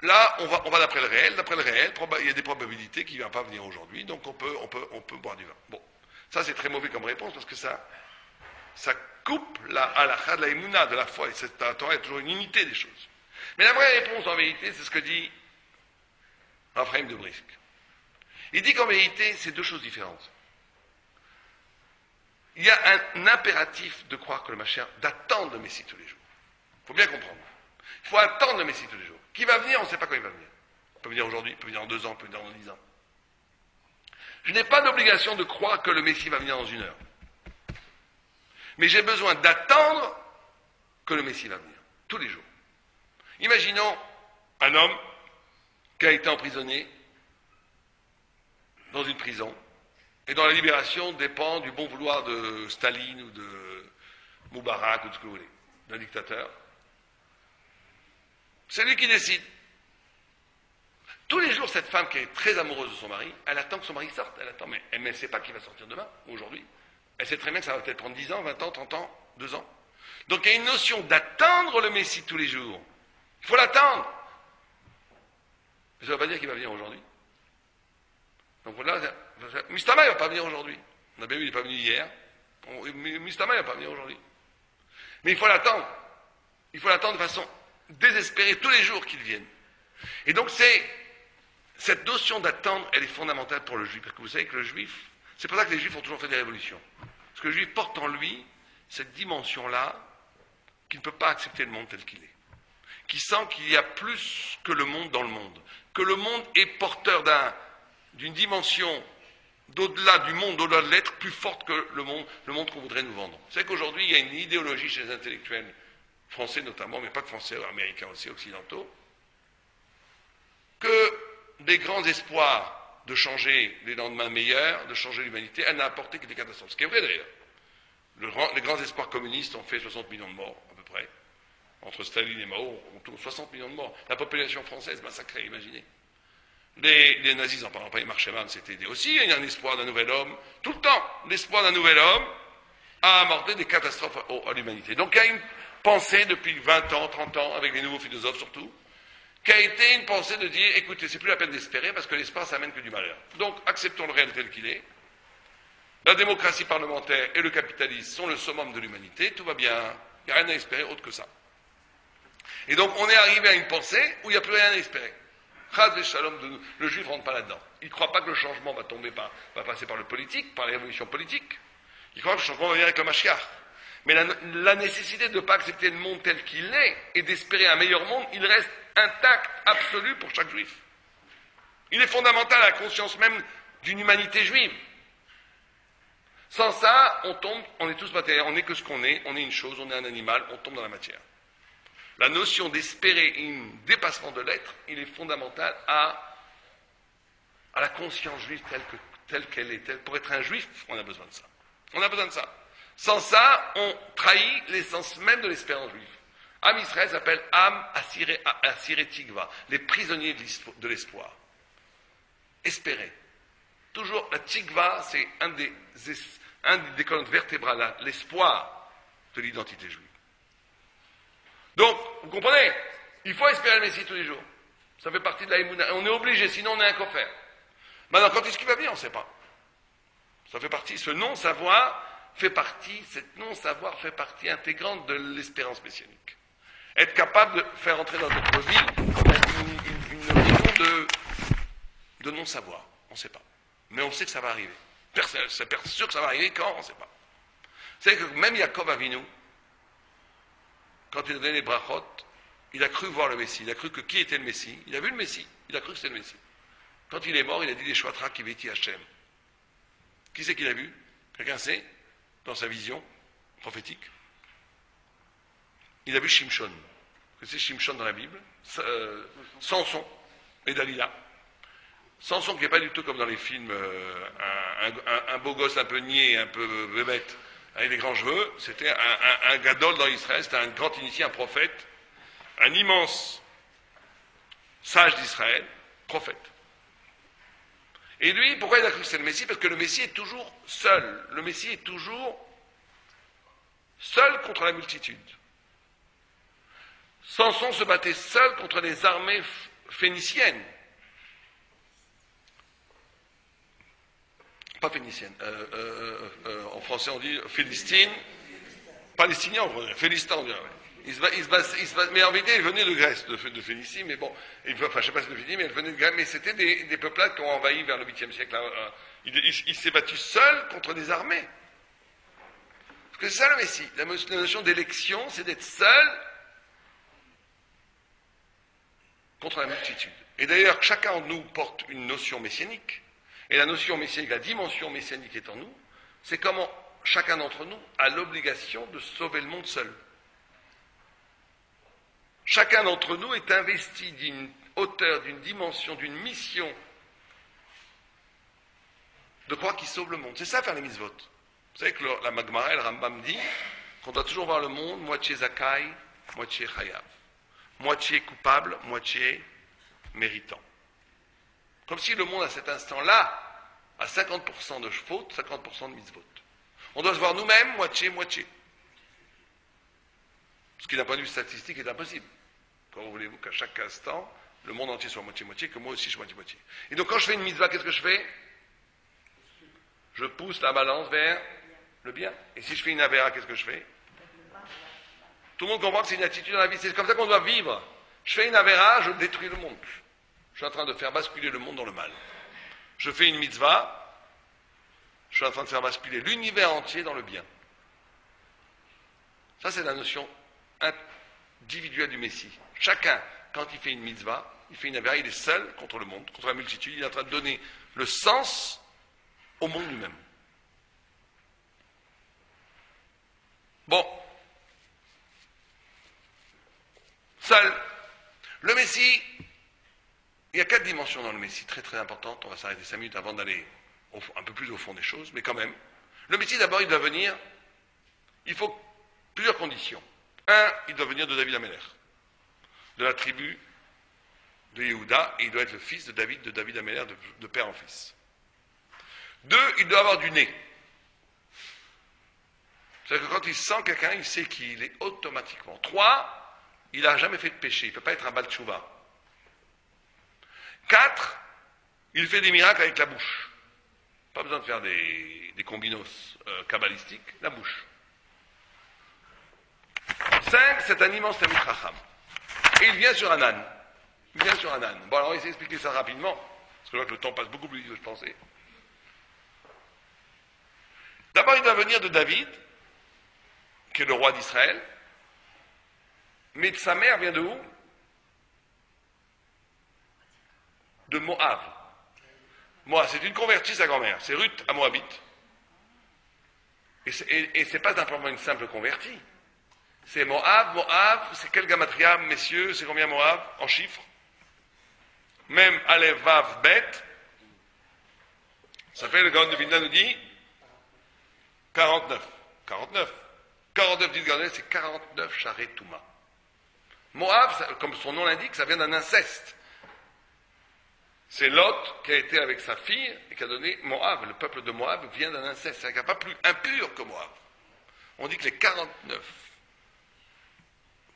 là, on va d'après le réel. D'après le réel, il y a des probabilités qu'il ne va pas venir aujourd'hui, donc on peut boire du vin. Bon, ça c'est très mauvais comme réponse parce que ça coupe la halakha de la emuna, de la foi, et la Torah est toujours une unité des choses. Mais la vraie réponse en vérité, c'est ce que dit Raphaël de Brisk. Il dit qu'en vérité, c'est 2 choses différentes. Il y a un impératif de croire que le Mashiach, d'attendre le Messie tous les jours. Il faut bien comprendre. Il faut attendre le Messie tous les jours. Qui va venir, on ne sait pas quand il va venir. Il peut venir aujourd'hui, il peut venir dans 2 ans, il peut venir dans 10 ans. Je n'ai pas d'obligation de croire que le Messie va venir dans 1 heure. Mais j'ai besoin d'attendre que le Messie va venir, tous les jours. Imaginons un homme qui a été emprisonné dans une prison, et dont la libération dépend du bon vouloir de Staline ou de Moubarak ou de ce que vous voulez, d'un dictateur. C'est lui qui décide. Tous les jours, cette femme qui est très amoureuse de son mari, elle attend que son mari sorte. Elle attend, mais elle ne sait pas qu'il va sortir demain ou aujourd'hui. Elle sait très bien que ça va peut-être prendre 10 ans, 20 ans, 30 ans, 2 ans. Donc il y a une notion d'attendre le Messie tous les jours. Il faut l'attendre. Ça ne veut pas dire qu'il va venir aujourd'hui. Donc voilà, Mistama il ne va pas venir aujourd'hui. On a bien vu, il n'est pas venu hier. Mistama il ne va pas venir aujourd'hui. Mais il faut l'attendre. Il faut l'attendre de façon désespérée tous les jours qu'il vienne. Et donc cette notion d'attendre, elle est fondamentale pour le juif. Parce que vous savez que le juif, c'est pour ça que les juifs ont toujours fait des révolutions. Parce que le juif porte en lui cette dimension-là qui ne peut pas accepter le monde tel qu'il est. qui sent qu'il y a plus que le monde dans le monde, que le monde est porteur d'une dimension d'au-delà du monde, au-delà de l'être, plus forte que le monde qu'on voudrait nous vendre. Vous savez qu'aujourd'hui, il y a une idéologie chez les intellectuels, français notamment, mais pas que français, américains aussi, occidentaux, que des grands espoirs de changer les lendemains meilleurs, de changer l'humanité, elle n'a apporté que des catastrophes. Ce qui est vrai d'ailleurs. Les grands espoirs communistes ont fait 60 millions de morts, à peu près. Entre Staline et Mao, on tourne 60 millions de morts. La population française massacrée, imaginez. Les nazis, en parlant pas, les marchemanes, c'était aussi, il y a un espoir d'un nouvel homme. Tout le temps, l'espoir d'un nouvel homme a amorté des catastrophes à l'humanité. Donc il y a une pensée depuis 20 ans, 30 ans, avec les nouveaux philosophes surtout, qui a été une pensée de dire, écoutez, c'est plus la peine d'espérer, parce que l'espoir, ça amène que du malheur. Donc acceptons le réel tel qu'il est. La démocratie parlementaire et le capitalisme sont le summum de l'humanité, tout va bien, il n'y a rien à espérer autre que ça. Et donc on est arrivé à une pensée où il n'y a plus rien à espérer. Chas Shalom, le juif ne rentre pas là-dedans. Il ne croit pas que le changement va passer par le politique, par la révolution politique. Il croit que le changement va venir avec le Mashiach. Mais la nécessité de ne pas accepter le monde tel qu'il est et d'espérer un meilleur monde, il reste intact, absolu pour chaque juif. Il est fondamental à la conscience même d'une humanité juive. Sans ça, on est tous matériels, on n'est que ce qu'on est une chose, on est un animal, on tombe dans la matière. La notion d'espérer un dépassement de l'être, il est fondamental à la conscience juive telle qu'elle est. Pour être un juif, on a besoin de ça. On a besoin de ça. Sans ça, on trahit l'essence même de l'espérance juive. Am Israël s'appelle Am Asiré Tigva, les prisonniers de l'espoir. Espérer. Toujours, la Tigva, c'est un des colonnes vertébrales, l'espoir de l'identité juive. Donc, vous comprenez, il faut espérer le Messie tous les jours. Ça fait partie de la Emouna. On est obligé, sinon on est un coffre. Maintenant, quand est-ce qu'il va venir, on ne sait pas. Ça fait partie, cette non-savoir fait partie intégrante de l'espérance messianique. Être capable de faire entrer dans notre vie une notion de non-savoir. On ne sait pas. Mais on sait que ça va arriver. C'est sûr que ça va arriver quand, on ne sait pas. Vous savez que même Yaakov Avinu, quand il a donné les brachot, il a cru voir le Messie. Il a cru que qui était le Messie. Il a vu le Messie. Il a cru que c'était le Messie. Quand il est mort, il a dit les Shwatra Kiveti Hashem. Qui c'est qu'il a vu? Quelqu'un sait? Dans sa vision prophétique. Il a vu Shimshon. Que c'est Shimshon dans la Bible? Samson et Dalila. Samson qui n'est pas du tout comme dans les films, un beau gosse un peu niais, un peu bébête, avec des grands cheveux. C'était un gadol dans Israël, c'était un grand initié, un prophète, un immense sage d'Israël, prophète. Et lui, pourquoi il a cru que c'est le Messie? Parce que le Messie est toujours seul. Le Messie est toujours seul contre la multitude. Samson se battait seul contre les armées phéniciennes. Pas phéniciennes. En français, on dit philistines. Palestiniens, philistins, on dirait. Mais en vérité, ils venaient de Grèce, de Phénicie, mais bon, je ne sais pas si de Phénicie, mais ils venaient de Grèce, mais c'était des peuplades qui ont envahi vers le 8e siècle. Il s'est battu seul contre des armées. Parce que c'est ça le Messie. La notion d'élection, c'est d'être seul contre la multitude. Et d'ailleurs, chacun de nous porte une notion messianique. Et la notion messianique, la dimension messianique est en nous, c'est comment chacun d'entre nous a l'obligation de sauver le monde seul. Chacun d'entre nous est investi d'une hauteur, d'une dimension, d'une mission de croire qu'il sauve le monde. C'est ça faire les mitzvot. Vous savez que la Magmara, le Rambam dit qu'on doit toujours voir le monde moitié zakai, moitié chayav. Moitié coupable, moitié méritant. Comme si le monde à cet instant-là a 50% de faute, 50% de mitzvot. On doit se voir nous-mêmes moitié-moitié. Ce qui d'un point de vue statistique est impossible. Comment voulez-vous qu'à chaque instant, le monde entier soit moitié-moitié, que moi aussi je sois moitié-moitié. Et donc quand je fais une mitzvah, qu'est-ce que je fais? Je pousse la balance vers le bien. Et si je fais une avéra, qu'est-ce que je fais? Tout le monde comprend que c'est une attitude dans la vie. C'est comme ça qu'on doit vivre. Je fais une avéra, je détruis le monde. Je suis en train de faire basculer le monde dans le mal. Je fais une mitzvah, je suis en train de faire basculer l'univers entier dans le bien. Ça, c'est la notion individuelle du Messie. Chacun, quand il fait une mitzvah, il fait une avéra, il est seul contre le monde, contre la multitude, il est en train de donner le sens au monde lui-même. Bon. Seul. Le Messie, il y a 4 dimensions dans le Messie, très très importantes. On va s'arrêter 5 minutes avant d'aller un peu plus au fond des choses, mais quand même. Le Messie, d'abord, il doit venir, il faut plusieurs conditions. 1, il doit venir de David Améler, de la tribu de Yehuda, et il doit être le fils de David Améler, de père en fils. 2, il doit avoir du nez. C'est-à-dire que quand il sent quelqu'un, il sait qui il est automatiquement. 3, il n'a jamais fait de péché, il ne peut pas être un Baal Tchouva. 4, il fait des miracles avec la bouche. Pas besoin de faire des combinos kabbalistiques, la bouche. 5, c'est un immense Talmid Chacham. Et il vient sur un âne. Bon, alors on va essayer d'expliquer ça rapidement, parce que je vois que le temps passe beaucoup plus vite que je pensais. D'abord, il doit venir de David, qui est le roi d'Israël, mais sa mère vient de où? De Moab. Moab, c'est une convertie, sa grand-mère. C'est Ruth à Moabite. Et c'est pas simplement une simple convertie. C'est Moab, c'est quel gamatria, messieurs? C'est combien Moab, en chiffres? Même Aleph, Vav, Bet, ça fait, le Gaon de Vilna nous dit 49. 49 dit le Gaon, c'est 49 charrets Touma. Moab, comme son nom l'indique, ça vient d'un inceste. C'est Lot qui a été avec sa fille et qui a donné Moab. Le peuple de Moab vient d'un inceste. C'est-à-dire qu'il n'y a pas plus impur que Moab. On dit que les 49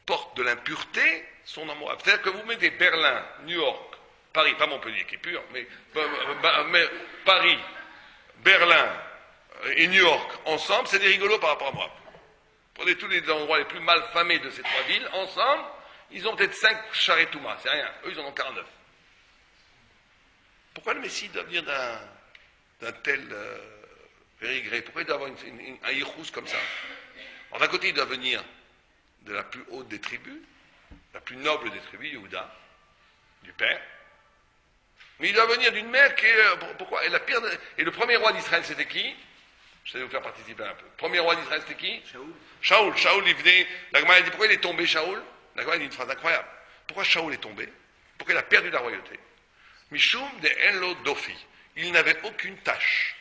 portes de l'impureté sont dans Moab. C'est-à-dire que vous mettez Berlin, New York, Paris, pas Montpellier qui est pur, mais Paris, Berlin et New York ensemble, c'est des rigolos par rapport à Moab. Prenez tous les endroits les plus mal famés de ces 3 villes, ensemble, ils ont peut-être 5 charrets Touma, c'est rien. Eux, ils en ont 49. Pourquoi le Messie doit venir d'un tel périgré? Pourquoi il doit avoir un yichus comme ça? Alors d'un côté, il doit venir de la plus haute des tribus, la plus noble des tribus, Yehuda, du père. Mais il doit venir d'une mère qui est... Pourquoi? Et le premier roi d'Israël, c'était qui? Je vais vous faire participer un peu. Le premier roi d'Israël, c'était qui? Shaoul, il venait... La Gemara dit, pourquoi il est tombé, Shaoul? La Gemara dit une phrase incroyable. Pourquoi Shaoul est tombé? Pourquoi il a perdu la royauté? Mishum de Enlo Dofi. Il n'avait aucune tâche.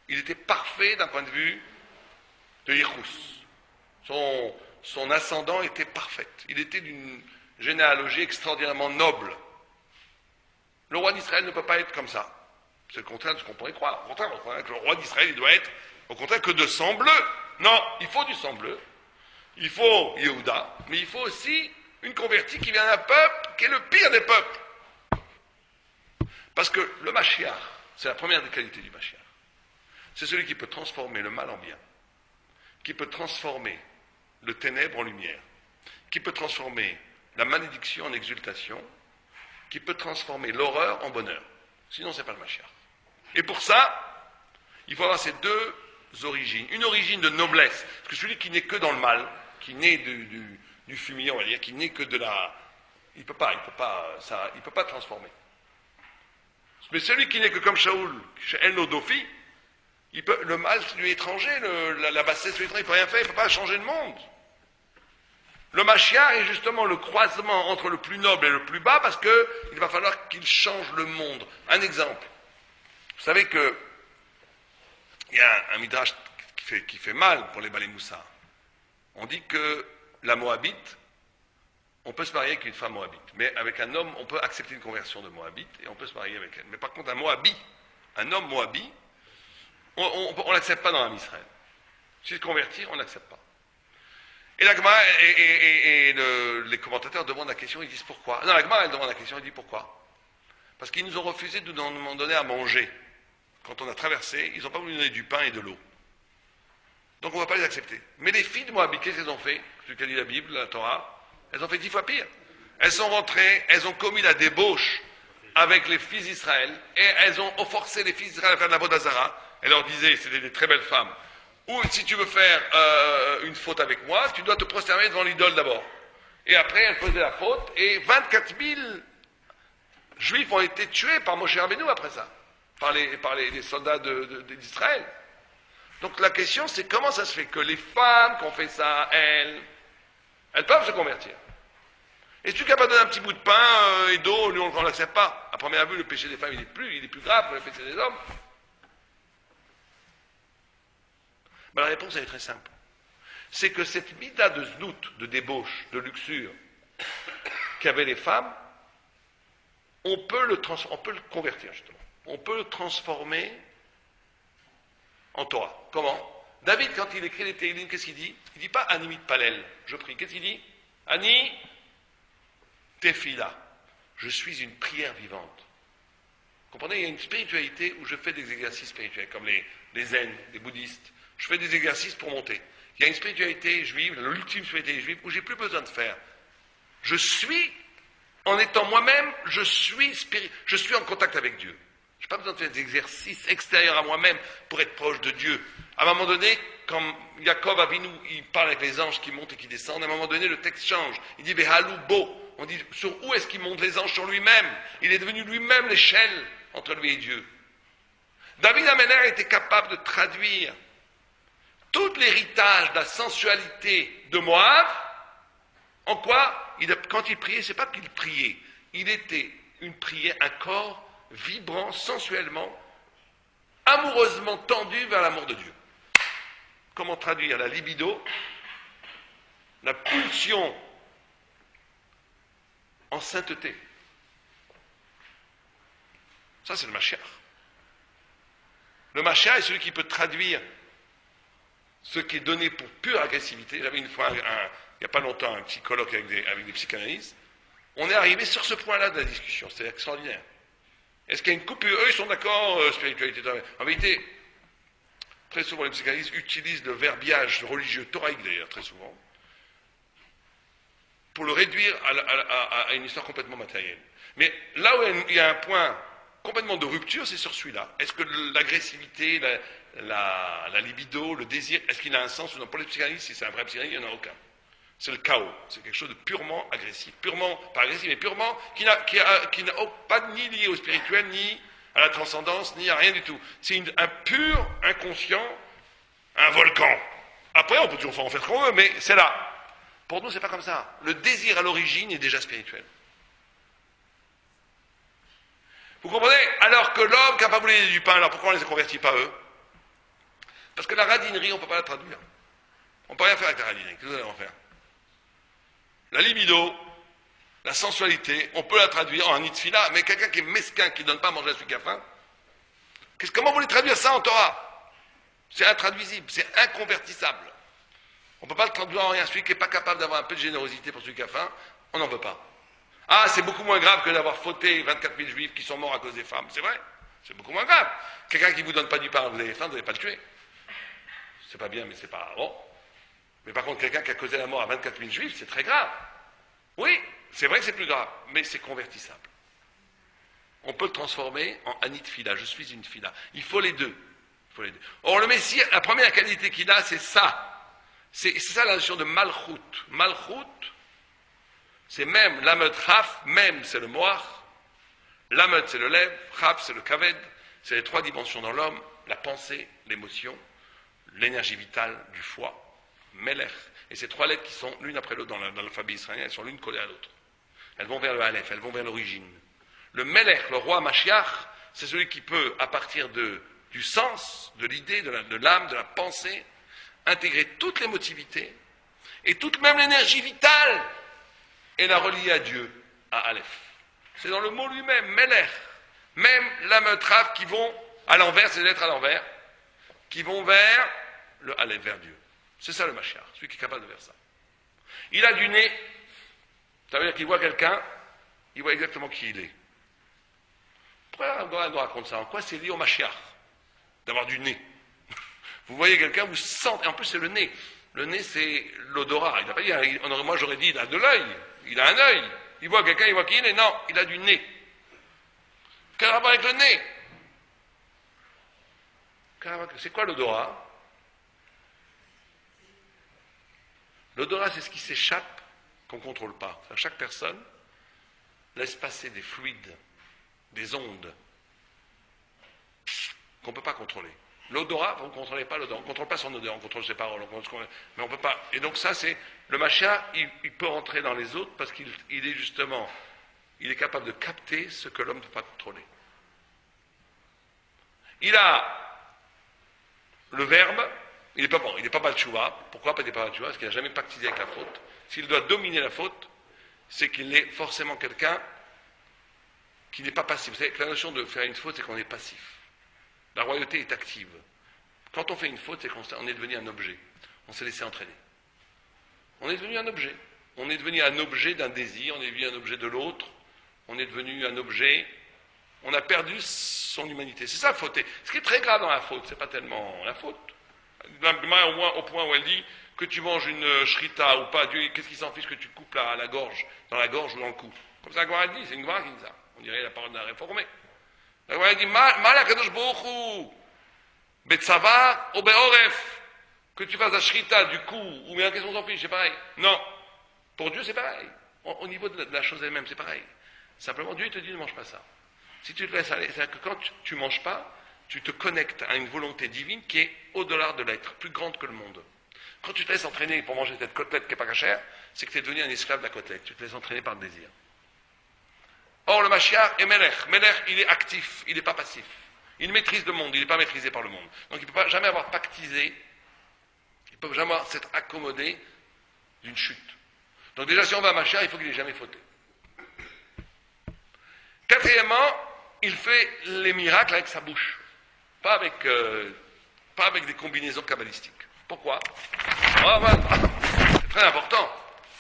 Il était parfait d'un point de vue de Yichus. Son ascendant était parfait. Il était d'une généalogie extraordinairement noble. Le roi d'Israël ne peut pas être comme ça. C'est le contraire de ce qu'on pourrait croire. Au contraire, on croit que le roi d'Israël, il doit être, au contraire, que de sang bleu. Non, il faut du sang bleu. Il faut Yehuda, mais il faut aussi une convertie qui vient d'un peuple qui est le pire des peuples. Parce que le Mashiach, c'est la première des qualités du Mashiach. C'est celui qui peut transformer le mal en bien, qui peut transformer le ténèbre en lumière, qui peut transformer la malédiction en exultation, qui peut transformer l'horreur en bonheur. Sinon, c'est pas le Mashiach. Et pour ça, il faut avoir ces 2 origines. Une origine de noblesse, parce que celui qui n'est que dans le mal, qui naît du fumier, on va dire, qui n'est que de la... Il peut pas transformer. Mais celui qui n'est que comme Shaoul, chez El Nodofi, le mal lui est étranger, la bassesse lui est étranger, il ne peut rien faire, il ne peut pas changer le monde. Le Mashiach est justement le croisement entre le plus noble et le plus bas, parce qu'il va falloir qu'il change le monde. Un exemple. Vous savez que il y a un midrash qui fait mal pour les Balei Moussa. On dit que la Moabite, on peut se marier avec une femme moabite, mais avec un homme, on peut accepter une conversion de moabite et on peut se marier avec elle. Mais par contre, un homme moabite, on ne l'accepte pas dans l'âme Israël. S'il se convertit, on ne l'accepte pas. Et la Gemara les commentateurs demandent la question, ils disent pourquoi? Non, la Gemara, elle demande la question, elle dit pourquoi? Parce qu'ils nous ont refusé de nous donner à manger. Quand on a traversé, ils n'ont pas voulu nous donner du pain et de l'eau. Donc on ne va pas les accepter. Mais les filles de Moabit, qu'est-ce qu'elles ont fait? Ce qu'a dit la Bible, la Torah, elles ont fait 10 fois pire. Elles sont rentrées, elles ont commis la débauche avec les fils d'Israël, et elles ont forcé les fils d'Israël à faire de la Vodazara. Elles leur disaient, c'était des très belles femmes, ou si tu veux faire une faute avec moi, tu dois te prosterner devant l'idole d'abord. Et après, elle faisait la faute, et 24 000 juifs ont été tués par Moshe Rabbeinu après ça, par les soldats d'Israël. Donc la question, c'est comment ça se fait que les femmes qui ont fait ça, elles peuvent se convertir. Et si tu es capable de donner un petit bout de pain et d'eau, nous on ne l'accepte pas. À première vue, le péché des femmes, il est plus grave que le péché des hommes. Ben, la réponse, elle est très simple. C'est que cette mida de znout, de débauche, de luxure qu'avaient les femmes, on peut le convertir, justement. On peut le transformer en Torah. Comment? David, quand il écrit les Tehillim, qu'est-ce qu'il dit? Il ne dit pas Ani mitpalel, je prie. Qu'est-ce qu'il dit? Ani tefila, je suis une prière vivante. Vous comprenez? Il y a une spiritualité où je fais des exercices spirituels, comme les zen, les bouddhistes. Je fais des exercices pour monter. Il y a une spiritualité juive, l'ultime spiritualité juive, où j'ai plus besoin de faire. Je suis, en étant moi-même, je suis en contact avec Dieu. Je n'ai pas besoin de faire des exercices extérieurs à moi-même pour être proche de Dieu. À un moment donné, quand Yaakov Avinu, il parle avec les anges qui montent et qui descendent, à un moment donné, le texte change. Il dit « Behalou bo ». On dit, sur où est-ce qu'il monte les anges? Sur lui-même. Il est devenu lui-même l'échelle entre lui et Dieu. David Amener était capable de traduire tout l'héritage de la sensualité de Moab. En quoi? Quand il priait, c'est pas qu'il priait. Il était une prière, un corps vibrant sensuellement, amoureusement tendu vers l'amour de Dieu. Comment traduire la libido, la pulsion en sainteté? Ça, c'est le Mashiach. Le Mashiach est celui qui peut traduire ce qui est donné pour pure agressivité. J'avais une fois, il n'y a pas longtemps, un petit colloque avec des psychanalystes. On est arrivé sur ce point-là de la discussion. C'est extraordinaire. Est-ce qu'il y a une coupure? Eux, ils sont d'accord, spiritualité. En vérité, très souvent, les psychanalystes utilisent le verbiage religieux, thoraïque d'ailleurs, très souvent, pour le réduire à une histoire complètement matérielle. Mais là où il y a un point complètement de rupture, c'est sur celui-là. Est-ce que l'agressivité, la libido, le désir, est-ce qu'il a un sens ou non? Pour les psychanalystes, si c'est un vrai psychanalyste, il n'y en a aucun. C'est le chaos. C'est quelque chose de purement agressif. Purement, pas agressif, mais purement, qui n'a pas ni lié au spirituel, ni à la transcendance, ni à rien du tout. C'est un pur inconscient, un volcan. Après, on peut toujours en faire ce qu'on veut, mais c'est là. Pour nous, c'est pas comme ça. Le désir à l'origine est déjà spirituel. Vous comprenez? Alors que l'homme qui n'a pas voulu du pain, alors pourquoi on ne les a convertis pas eux? Parce que la radinerie, on ne peut pas la traduire. On ne peut rien faire avec la radinerie. Qu'est-ce que nous allons faire? La libido, la sensualité, on peut la traduire en nitfila, mais quelqu'un qui est mesquin, qui ne donne pas à manger à celui qui a faim, comment vous voulez traduire ça en Torah? C'est intraduisible, c'est inconvertissable. On ne peut pas le traduire en rien. Celui qui n'est pas capable d'avoir un peu de générosité pour celui qui a faim, on n'en veut pas. Ah, c'est beaucoup moins grave que d'avoir fauté 24 000 juifs qui sont morts à cause des femmes. C'est vrai, c'est beaucoup moins grave. Quelqu'un qui ne vous donne pas du pain, vous avez faim, vous n'allez pas le tuer. C'est pas bien, mais c'est pas bon. Mais par contre, quelqu'un qui a causé la mort à 24 000 juifs, c'est très grave. Oui, c'est vrai que c'est plus grave, mais c'est convertissable. On peut le transformer en anit fila. Je suis une fila. Il faut les deux. Or, le Messie, la première qualité qu'il a, c'est ça. C'est ça la notion de malchut. Malchut, c'est même, lamed chaf, même c'est le moach, lamed c'est le lèvre, chaf c'est le kaved, c'est les trois dimensions dans l'homme, la pensée, l'émotion, l'énergie vitale du foie, melech. Et ces trois lettres qui sont l'une après l'autre dans l'alphabet israélien, elles sont l'une collées à l'autre. Elles vont vers le aleph, elles vont vers l'origine. Le melech, le roi Mashiach, c'est celui qui peut, à partir du sens, de l'idée, de l'âme, de la pensée, intégrer toutes les motivités et toute même l'énergie vitale et la relier à Dieu, à Aleph. C'est dans le mot lui-même, Melech. Même l'Ametraf qui vont à l'envers, c'est les lettres à l'envers, qui vont vers le Aleph, vers Dieu. C'est ça le Mashiach, celui qui est capable de faire ça. Il a du nez, ça veut dire qu'il voit quelqu'un, il voit exactement qui il est. Pourquoi on nous raconte ça? En quoi c'est lié au Mashiach d'avoir du nez? Vous voyez quelqu'un, vous sentez, en plus c'est le nez. Le nez c'est l'odorat. Il n'a pas dit, moi j'aurais dit il a de l'œil, il a un œil. Il voit quelqu'un, il voit qui il est. Non, il a du nez. Quel rapport avec le nez? C'est quoi l'odorat? L'odorat c'est ce qui s'échappe qu'on ne contrôle pas. Chaque personne laisse passer des fluides, des ondes qu'on ne peut pas contrôler. L'odorat, vous ne contrôlez pas l'odorat, on ne contrôle pas son odeur, on contrôle ses paroles, mais on ne peut pas. Et donc ça, c'est le Mashiach, il peut rentrer dans les autres parce qu'il est justement, il est capable de capter ce que l'homme ne peut pas contrôler. Il a le verbe, il n'est pas bon, il n'est pas Balchouva. Pourquoi pas des Balchouva? Parce qu'il n'a jamais pactisé avec la faute. S'il doit dominer la faute, c'est qu'il est forcément quelqu'un qui n'est pas passif. Vous savez que la notion de faire une faute, c'est qu'on est passif. La royauté est active. Quand on fait une faute, c'est qu'on est devenu un objet. On s'est laissé entraîner. On est devenu un objet. On est devenu un objet d'un désir, on est devenu un objet de l'autre, on est devenu un objet, on a perdu son humanité. C'est ça la faute. Ce qui est très grave dans la faute, c'est pas tellement la faute. Au point où elle dit que tu manges une shrita ou pas, Dieu, qu'est-ce qu'il s'en fiche que tu coupes la gorge, dans la gorge ou dans le cou. Comme ça, la Gemara dit, c'est une Gemara qui dit ça. On dirait la parole d'un réformé. La Gemara dit, Mal Kadosh Baruch Hu, Betzava ou Beoref, que tu fasses la shrita du cou, ou bien qu'est-ce qu'on s'en fiche, c'est pareil. Non. Pour Dieu, c'est pareil. Au niveau de la chose elle-même, c'est pareil. Simplement, Dieu te dit, ne mange pas ça. Si tu te laisses aller, c'est-à-dire que quand tu ne manges pas, tu te connectes à une volonté divine qui est au-delà de l'être, plus grande que le monde. Quand tu te laisses entraîner pour manger cette côtelette qui n'est pas cachère, c'est que tu es devenu un esclave de la côtelette. Tu te laisses entraîner par le désir. Or, le Mashiach est Melech. Melech, il est actif, il n'est pas passif. Il maîtrise le monde, il n'est pas maîtrisé par le monde. Donc, il ne peut jamais avoir pactisé, il ne peut jamais s'être accommodé d'une chute. Donc, déjà, si on va à Mashiach, il faut qu'il n'ait jamais fauté. Quatrièmement, il fait les miracles avec sa bouche, pas avec des combinaisons kabbalistiques. Pourquoi? C'est très important.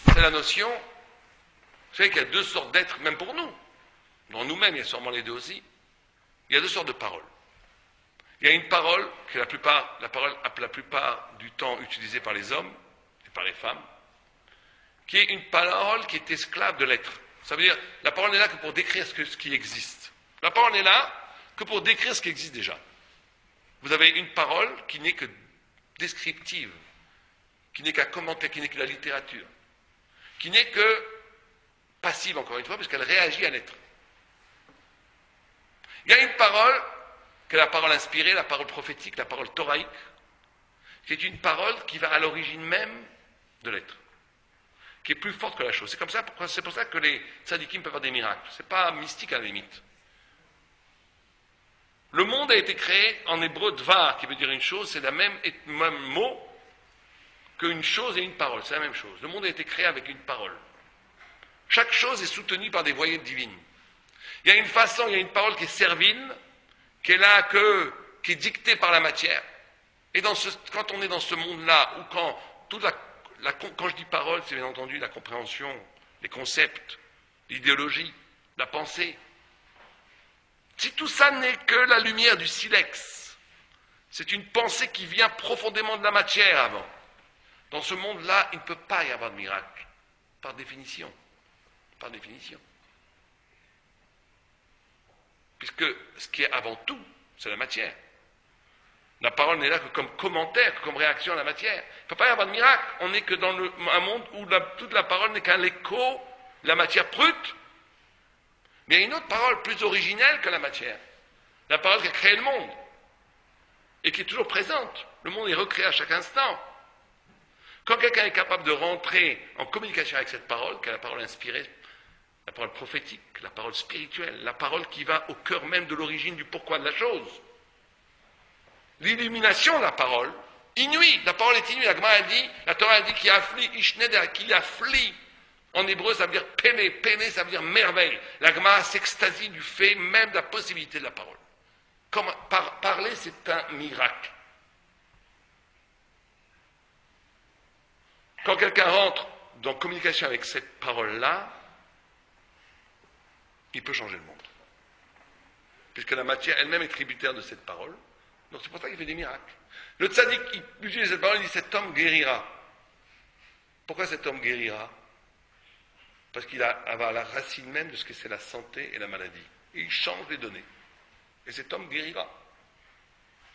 C'est la notion. Vous savez qu'il y a deux sortes d'êtres, même pour nous. Dans nous-mêmes, il y a sûrement les deux aussi. Il y a deux sortes de paroles. Il y a une parole qui est la plupart du temps utilisée par les hommes et par les femmes, qui est une parole qui est esclave de l'être. Ça veut dire, la parole n'est là que pour décrire ce qui existe. La parole n'est là que pour décrire ce qui existe déjà. Vous avez une parole qui n'est que descriptive, qui n'est qu'à commenter, qui n'est que la littérature, qui n'est que passive, encore une fois, parce qu'elle réagit à l'être. Il y a une parole, qui est la parole inspirée, la parole prophétique, la parole thoraïque, qui est une parole qui va à l'origine même de l'être, qui est plus forte que la chose. C'est pour ça que les tzadikim peuvent faire des miracles. C'est pas mystique à la limite. Le monde a été créé en hébreu dvar, qui veut dire une chose, c'est le même mot qu'une chose et une parole, c'est la même chose. Le monde a été créé avec une parole. Chaque chose est soutenue par des voyelles divines. Il y a une parole qui est servile, qui est là, qui est dictée par la matière. Et quand on est dans ce monde-là, ou quand je dis parole, c'est bien entendu la compréhension, les concepts, l'idéologie, la pensée. Si tout ça n'est que la lumière du silex, c'est une pensée qui vient profondément de la matière avant. Dans ce monde-là, il ne peut pas y avoir de miracle, par définition. Par définition. Puisque ce qui est avant tout, c'est la matière. La parole n'est là que comme commentaire, que comme réaction à la matière. Il ne peut pas y avoir de miracle. On n'est que dans un monde où toute la parole n'est qu'un écho, la matière brute. Mais il y a une autre parole plus originelle que la matière. La parole qui a créé le monde. Et qui est toujours présente. Le monde est recréé à chaque instant. Quand quelqu'un est capable de rentrer en communication avec cette parole, qui est la parole inspirée, la parole prophétique, la parole spirituelle, la parole qui va au cœur même de l'origine du pourquoi de la chose. L'illumination de la parole, inouïe, la parole est inouïe. La Gemara dit, la Torah dit qu'il afflie, qu'il afflie. En hébreu, ça veut dire péné. Péné, ça veut dire merveille. La Gemara s'extasie du fait même de la possibilité de la parole. Parler, c'est un miracle. Quand quelqu'un rentre dans communication avec cette parole-là, il peut changer le monde. Puisque la matière elle-même est tributaire de cette parole. Donc c'est pour ça qu'il fait des miracles. Le tzaddik, il utilise cette parole, il dit cet homme guérira. Pourquoi cet homme guérira? Parce qu'il va à la racine même de ce que c'est la santé et la maladie. Et il change les données. Et cet homme guérira.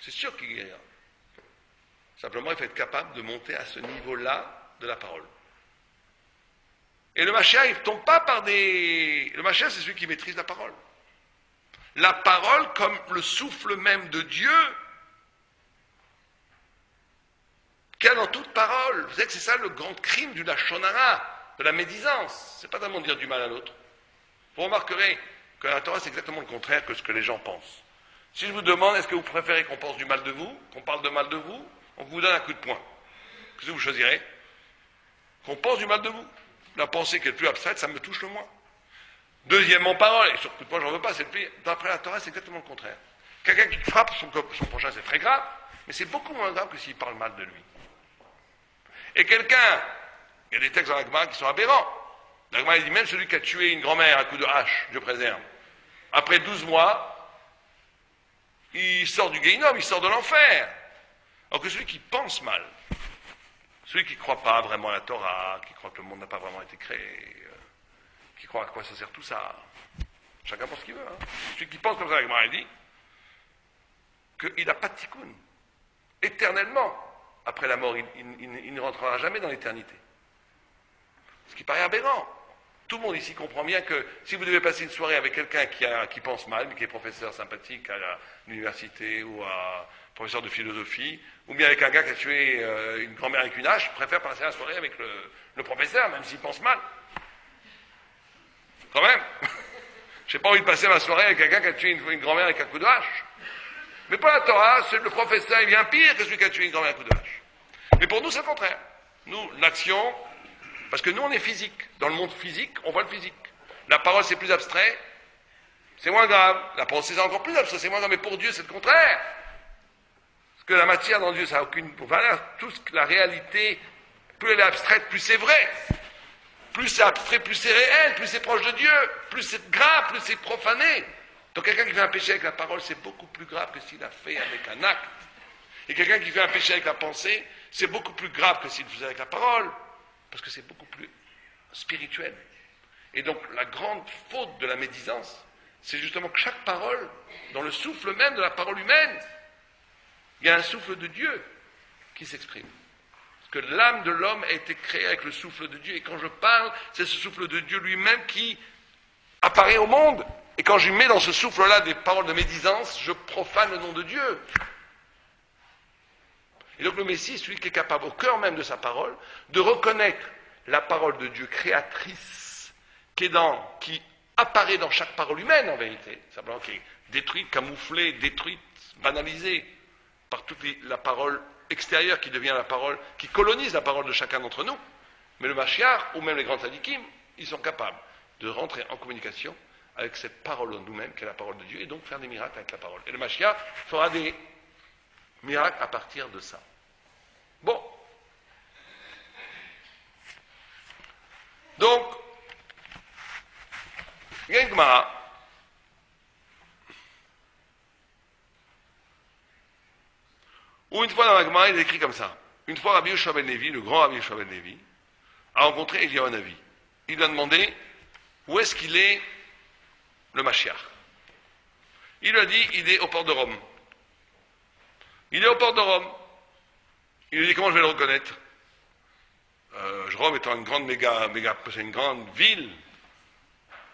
C'est sûr qu'il guérira. Simplement, il faut être capable de monter à ce niveau-là de la parole. Et le Mashiach, il ne tombe pas par des... Le Mashiach, c'est celui qui maîtrise la parole. La parole comme le souffle même de Dieu qu'il y a dans toute parole. Vous savez que c'est ça le grand crime du lachon hara, de la médisance. C'est pas tellement de dire du mal à l'autre. Vous remarquerez que la Torah, c'est exactement le contraire que ce que les gens pensent. Si je vous demande, est-ce que vous préférez qu'on pense du mal de vous, qu'on parle de mal de vous, on vous donne un coup de poing. Qu'est-ce que vous choisirez? Qu'on pense du mal de vous. La pensée qui est le plus abstraite, ça me touche le moins. Deuxièmement, parole, et sur coup de poing, j'en veux pas, c'est le plus... D'après la Torah, c'est exactement le contraire. Quelqu'un qui frappe son prochain, c'est très grave, mais c'est beaucoup moins grave que s'il parle mal de lui. Et quelqu'un, il y a des textes dans la Gemara qui sont aberrants. La Gemara dit même celui qui a tué une grand-mère à coup de hache, Dieu préserve, après 12 mois, il sort du Guéhinom, il sort de l'enfer. Alors que celui qui pense mal, celui qui ne croit pas vraiment à la Torah, qui croit que le monde n'a pas vraiment été créé, qui croit à quoi ça sert tout ça, chacun pense ce qu'il veut. Hein. Celui qui pense comme ça, la Gemara dit qu'il n'a pas de tikkun. Éternellement, après la mort, il ne rentrera jamais dans l'éternité. Ce qui paraît aberrant. Tout le monde ici comprend bien que si vous devez passer une soirée avec quelqu'un qui pense mal, mais qui est professeur sympathique à l'université ou professeur de philosophie, ou bien avec un gars qui a tué une grand-mère avec une hache, je préfère passer la soirée avec le professeur, même s'il pense mal. Quand même. Je n'ai pas envie de passer ma soirée avec quelqu'un qui a tué une grand-mère avec un coup de hache. Mais pour la Torah, le professeur, il vient pire que celui qui a tué une grand-mère avec un coup de hache. Mais pour nous, c'est le contraire. Nous, l'action... Parce que nous, on est physique. Dans le monde physique, on voit le physique. La parole, c'est plus abstrait, c'est moins grave. La pensée, c'est encore plus abstrait, c'est moins grave. Mais pour Dieu, c'est le contraire. Parce que la matière dans Dieu, ça n'a aucune valeur. La réalité, plus elle est abstraite, plus c'est vrai. Plus c'est abstrait, plus c'est réel, plus c'est proche de Dieu, plus c'est grave, plus c'est profané. Donc quelqu'un qui fait un péché avec la parole, c'est beaucoup plus grave que s'il a fait avec un acte. Et quelqu'un qui fait un péché avec la pensée, c'est beaucoup plus grave que s'il le faisait avec la parole. Parce que c'est beaucoup plus spirituel. Et donc, la grande faute de la médisance, c'est justement que chaque parole, dans le souffle même de la parole humaine, il y a un souffle de Dieu qui s'exprime. Parce que l'âme de l'homme a été créée avec le souffle de Dieu. Et quand je parle, c'est ce souffle de Dieu lui-même qui apparaît au monde. Et quand je mets dans ce souffle-là des paroles de médisance, je profane le nom de Dieu. Et donc le Messie, celui qui est capable, au cœur même de sa parole, de reconnaître la parole de Dieu créatrice, qui apparaît dans chaque parole humaine en vérité, simplement qui est détruite, camouflée, détruite, banalisée, par toute la parole extérieure qui devient la parole, qui colonise la parole de chacun d'entre nous. Mais le Mashiach, ou même les grands tzadikim, ils sont capables de rentrer en communication avec cette parole en nous-mêmes, qui est la parole de Dieu, et donc faire des miracles avec la parole. Et le Mashiach fera des miracles à partir de ça. Bon. Donc, il y a une Gemara où une fois dans la Gemara, il est écrit comme ça. Une fois, Rabbi Yoshua ben Levi, le grand Rabbi Yoshua ben Levi, a rencontré Eliyahu Hanavi. Il lui a demandé où est-ce qu'il est le Mashiach. Il lui a dit, il est au port de Rome. Il est au port de Rome. Il lui dit, comment je vais le reconnaître? Rome étant une grande c'est une grande ville,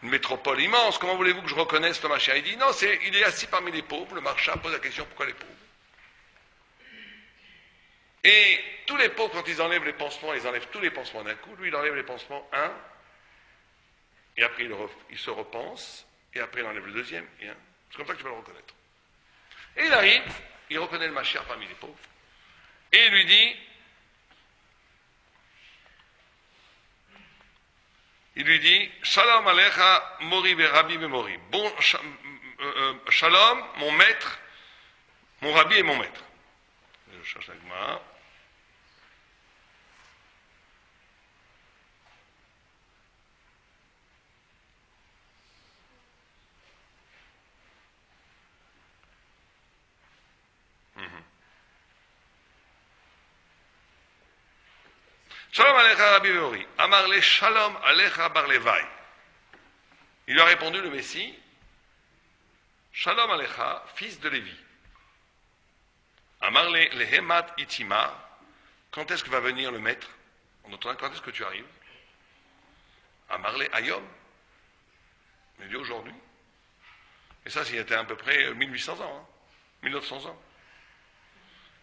une métropole immense, comment voulez-vous que je reconnaisse le Mashiach? Il dit, non, il est assis parmi les pauvres. Le marchand pose la question, pourquoi les pauvres? Et tous les pauvres, quand ils enlèvent les pansements, ils enlèvent tous les pansements d'un coup. Lui, il enlève les pansements un, et après il se repense, et après il enlève le deuxième, et un. C'est comme ça que tu vas le reconnaître. Et il arrive, il reconnaît le Mashiach parmi les pauvres, et il lui dit, Shalom Alecha, Mori ve Rabbi ve Mori. Bon, Shalom, mon maître, mon Rabbi et mon maître. Je cherche la Gemara. Shalom Alecha Rabbi Veori. Amarle Shalom Alecha Bar Levi. Il lui a répondu le Messie, Shalom Alecha, fils de Lévi. Amarle Lehemat Itima. Quand est-ce que va venir le maître? En entendant, quand est-ce que tu arrives? Amarle Ayom. Il dit aujourd'hui. Et ça, il était à peu près 1800 ans, hein, 1900 ans.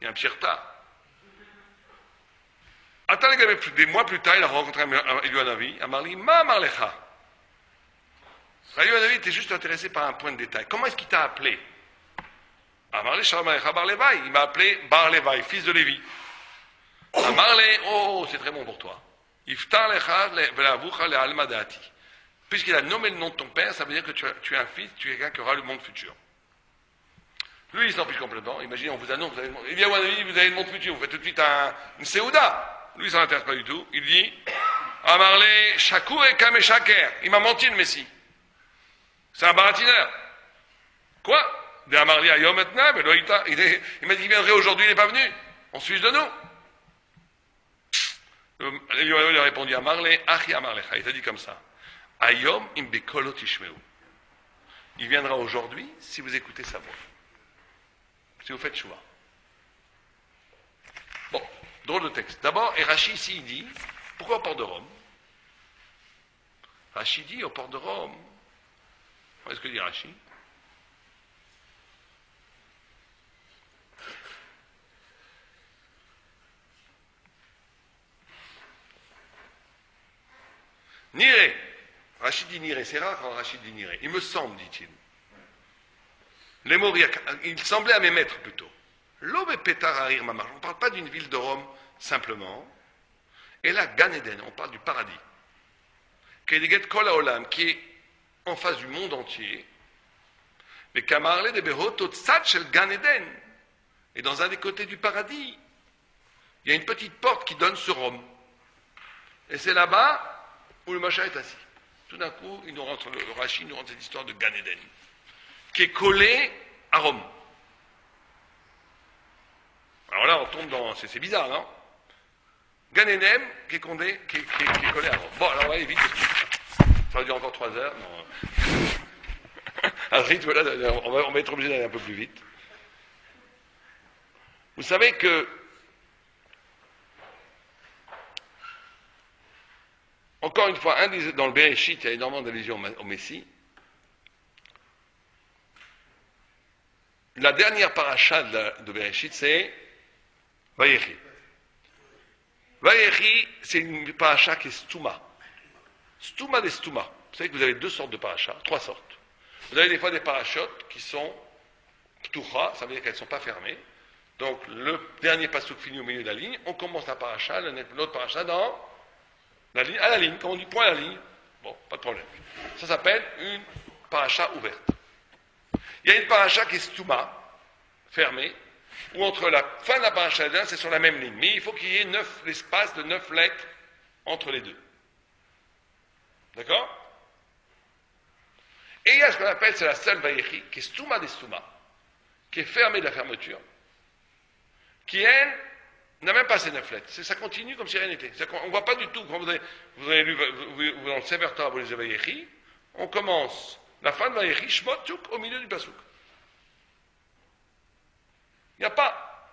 Il y a un petit retard. Attends, des mois plus tard, il a rencontré Eliyahu Amarli, Ma Amarlecha. Eliyahu était juste intéressé par un point de détail. Comment est-ce qu'il t'a appelé? Amarle Shalom Alecha Bar Levi. Il m'a appelé Bar Levi, fils de Lévi. Amarle, oh, c'est très bon pour toi. Iftar Lecha Velavucha Le Alma Dati. Puisqu'il a nommé le nom de ton père, ça veut dire que tu es un fils, tu es quelqu'un qui aura le monde futur. Lui, il s'en fiche complètement. Imaginez, on vous annonce, Eliyahu Hanavi, vous avez le monde futur, vous faites tout de suite une Séouda. Lui, ça ne l'intéresse pas du tout. Il dit, Amarle Shakur et Kame Shaker. Il m'a menti, le Messie. C'est un baratineur. Quoi? De Amarli Ayom maintenant, mais il m'a dit qu'il viendrait aujourd'hui, il n'est pas venu. On se fiche de nous. Eliyahu lui a répondu, Amarle Achi Amarlecha. Il t'a dit comme ça. Ayom im bekolo tishmeu. Il viendra aujourd'hui si vous écoutez sa voix. Si vous faites chouva. Bon, drôle de texte. D'abord, et Rashi ici, il dit, pourquoi au port de Rome? Rashi dit, au port de Rome. Qu'est-ce que dit Rashi? Niré. Rachid dit Niré, c'est rare quand Rachid dit Niré. Il me semble, dit-il. Les mots, il semblait à mes maîtres plutôt. L'Obe Pétar Harir Mamar. On ne parle pas d'une ville de Rome simplement. Et là, Gan Eden, on parle du paradis. Kedeget Kol Haolam, qui est en face du monde entier. Mais Kamarle de Behotot Tzad Gan Eden. Et dans un des côtés du paradis, il y a une petite porte qui donne sur Rome. Et c'est là-bas où le Mashiach est assis. Tout d'un coup, le Rashi nous rentre cette histoire de Gan Eden, qui est collée à Rome. Alors là, on tombe dans... C'est bizarre, non? Gan Eden qui est collé à Rome. Bon, alors on va aller vite. Ça va durer encore 3 heures. Non. À ce rythme, là, on va être obligé d'aller un peu plus vite. Vous savez que encore une fois, dans le Bereshit, il y a énormément d'allusions au Messie. La dernière paracha de Bereshit, c'est Vayechi. Vayechi, c'est une paracha qui est Stouma. Stouma des Stouma. Vous savez que vous avez 2 sortes de parachas, 3 sortes. Vous avez des fois des parachotes qui sont Ptucha, ça veut dire qu'elles ne sont pas fermées. Donc, le dernier passouk finit au milieu de la ligne, on commence la paracha, l'autre paracha dans la ligne, à la ligne, comme on dit point à la ligne. Bon, pas de problème. Ça s'appelle une paracha ouverte. Il y a une paracha qui est stouma, fermée, où entre la fin de la paracha et la dernière, c'est sur la même ligne. Mais il faut qu'il y ait l'espace de 9 lettres entre les deux. D'accord? Et il y a ce qu'on appelle, c'est la seule vayechi, qui est stouma des stouma, qui est fermée de la fermeture, qui, elle, n'a même pas ces 9 lettres. Ça continue comme si rien n'était. On ne voit pas du tout. Quand vous avez lu dans le Sefer Torah, vous lisez Vayechi, on commence la fin de Vayechi, Shmot Tuk, au milieu du Pasuk. Il n'y a pas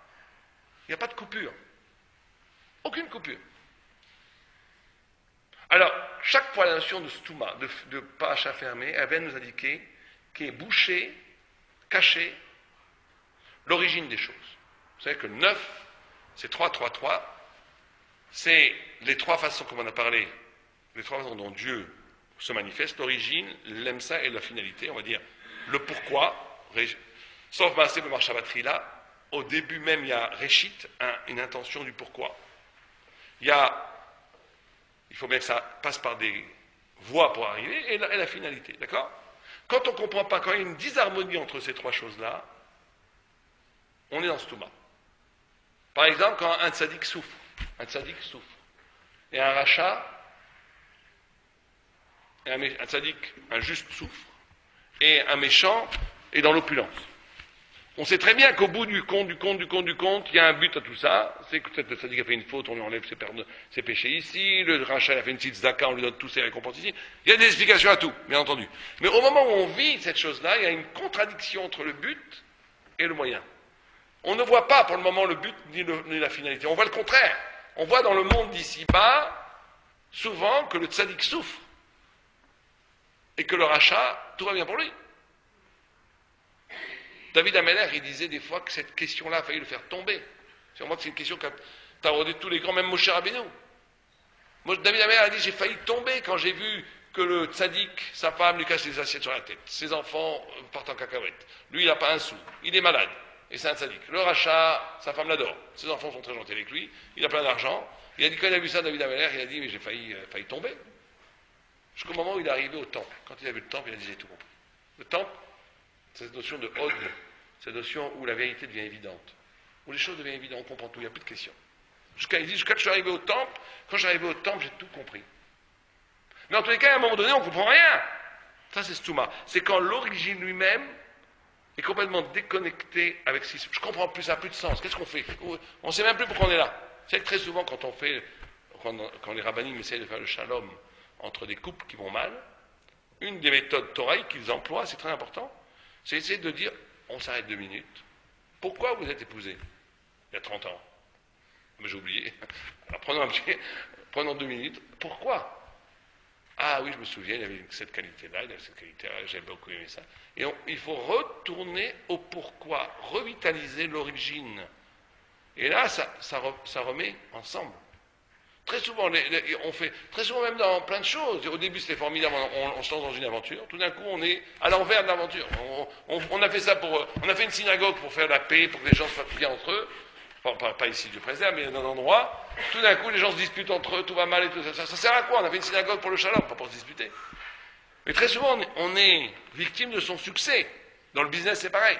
de coupure. Aucune coupure. Alors, chaque fois la notion de Stouma, de paracha fermé, elle vient nous indiquer qui est bouché, caché, l'origine des choses. Vous savez que 9, c'est 3, 3, 3. C'est les 3 façons, comme on a parlé, les 3 façons dont Dieu se manifeste, l'origine, l'emsa et la finalité, on va dire le pourquoi, sauf Maaseh B'Marchavatri là, au début même il y a Réchit, une intention du pourquoi. Il faut bien que ça passe par des voies pour arriver, et la finalité, d'accord? Quand on ne comprend pas, quand il y a une disharmonie entre ces 3 choses-là, on est dans ce Stouma. Par exemple, quand un tzaddik souffre, et un rachat, et un tzaddik, un juste souffre, et un méchant est dans l'opulence. On sait très bien qu'au bout du compte, il y a un but à tout ça, c'est que peut-être le tzaddik a fait une faute, on lui enlève ses péchés ici, le rachat a fait une petite zaka, on lui donne tous ses récompenses ici. Il y a des explications à tout, bien entendu. Mais au moment où on vit cette chose-là, il y a une contradiction entre le but et le moyen. On ne voit pas pour le moment le but ni la finalité. On voit le contraire. On voit dans le monde d'ici-bas, souvent, que le tzaddik souffre. et que le rachat, tout va bien pour lui. David Ameller, il disait des fois que cette question-là a failli le faire tomber. C'est moi que c'est une question qui a taraudé tous les grands, même Moshe Rabbeinu. Moi, David Ameller a dit, j'ai failli tomber quand j'ai vu que le tzaddik, sa femme, lui cache les assiettes sur la tête. Ses enfants partent en cacahuète. Lui, il n'a pas un sou. Il est malade. Et c'est un tzaddik. Le rachat, sa femme l'adore. Ses enfants sont très gentils avec lui. Il a plein d'argent. Il a dit, quand il a vu ça, David Ameller, il a dit, mais j'ai failli tomber. Jusqu'au moment où il est arrivé au temple. Quand il a vu le temple, il a dit, j'ai tout compris. Le temple, c'est cette notion de hod, cette notion où la vérité devient évidente. Où les choses deviennent évidentes, on comprend tout, il n'y a plus de questions. Jusqu'à que je suis arrivé au temple, quand je suis arrivé au temple, j'ai tout compris. Mais en tous les cas, à un moment donné, on ne comprend rien. Ça, c'est Stouma. C'est quand l'origine lui-même est complètement déconnectée avec ce qui se... Je comprends plus, ça n'a plus de sens. Qu'est-ce qu'on fait? On ne sait même plus pourquoi on est là. C'est que très souvent, quand les rabbinim essayent de faire le shalom entre des couples qui vont mal, une des méthodes thoraïques qu'ils emploient, c'est très important, c'est essayer de dire, on s'arrête 2 minutes. Pourquoi vous êtes épousés il y a 30 ans? Mais j'ai oublié. Alors prenons 2 minutes. Pourquoi? Ah oui, je me souviens, il avait cette qualité-là, il avait cette qualité-là, j'avais beaucoup aimé ça. Et il faut retourner au pourquoi, revitaliser l'origine. Et là, ça remet ensemble. Très souvent, on fait, très souvent même dans plein de choses. Au début, c'était formidable, on se lance dans une aventure. Tout d'un coup, on est à l'envers de l'aventure. On a fait ça on a fait une synagogue pour faire la paix, pour que les gens soient bien entre eux. Enfin, pas ici, Dieu préserve, mais dans un endroit. Tout d'un coup, les gens se disputent entre eux, tout va mal et tout ça. Ça sert à quoi? On a fait une synagogue pour le shalom, pas pour se disputer. Mais très souvent, on est victime de son succès. Dans le business, c'est pareil.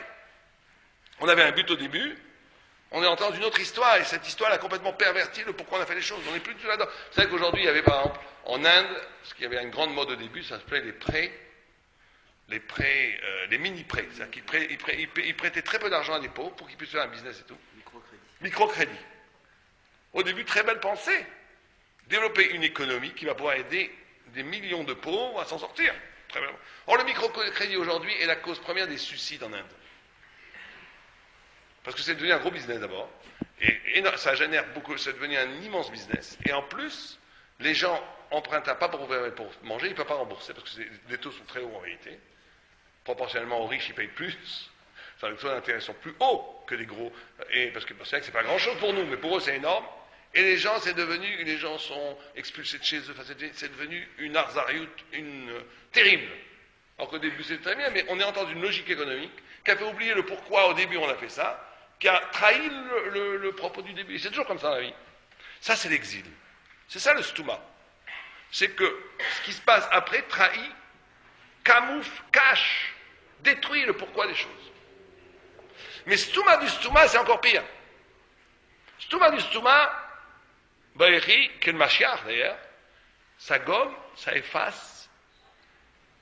On avait un but au début. On est entré dans une autre histoire, et cette histoire a complètement perverti le pourquoi on a fait les choses. On n'est plus du tout là-dedans. C'est vrai qu'aujourd'hui, il y avait par exemple, en Inde, parce qu'il y avait une grande mode au début, ça s'appelait les mini-prêts. C'est-à-dire qu'ils prêtaient très peu d'argent à des pauvres pour qu'ils puissent faire un business et tout. Microcrédit. Au début, très belle pensée. Développer une économie qui va pouvoir aider des millions de pauvres à s'en sortir. Très bien. Or, le microcrédit aujourd'hui est la cause première des suicides en Inde. Parce que c'est devenu un gros business d'abord, et ça génère beaucoup, c'est devenu un immense business, et en plus, les gens empruntent pas pour manger, ils ne peuvent pas rembourser, parce que les taux sont très hauts en réalité. Proportionnellement aux riches, ils payent plus, enfin, les taux d'intérêt sont plus hauts que les gros, et parce que c'est vrai que c'est pas grand-chose pour nous, mais pour eux c'est énorme, et les gens sont expulsés de chez eux, enfin, c'est devenu une arzariout, terrible. Alors qu'au début c'est très bien, mais on est entré dans une logique économique qui a fait oublier le pourquoi au début on a fait ça, qui a trahi le propos du début. Et c'est toujours comme ça dans la vie. Ça, c'est l'exil. C'est ça le stouma. C'est que ce qui se passe après trahit, camoufle, cache, détruit le pourquoi des choses. Mais stouma du stouma, c'est encore pire. Stouma du stouma, Baïri, qui est le Mashiach d'ailleurs, ça gomme, ça efface.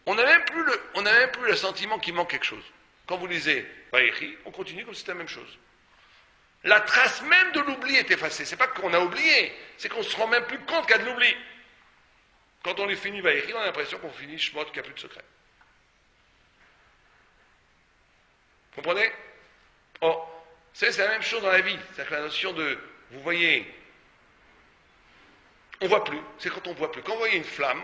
On n'a même plus le sentiment qu'il manque quelque chose. Quand vous lisez Baïri, on continue comme si c'était la même chose. La trace même de l'oubli est effacée. C'est pas qu'on a oublié, c'est qu'on se rend même plus compte qu'il y a de l'oubli. Quand on les finit Baïri, on a l'impression qu'on finit Shmot, qu'il n'y a plus de secret. Vous comprenez? Or, c'est la même chose dans la vie. C'est-à-dire que la notion de, vous voyez, on ne voit plus, c'est quand on ne voit plus. Quand vous voyez une flamme,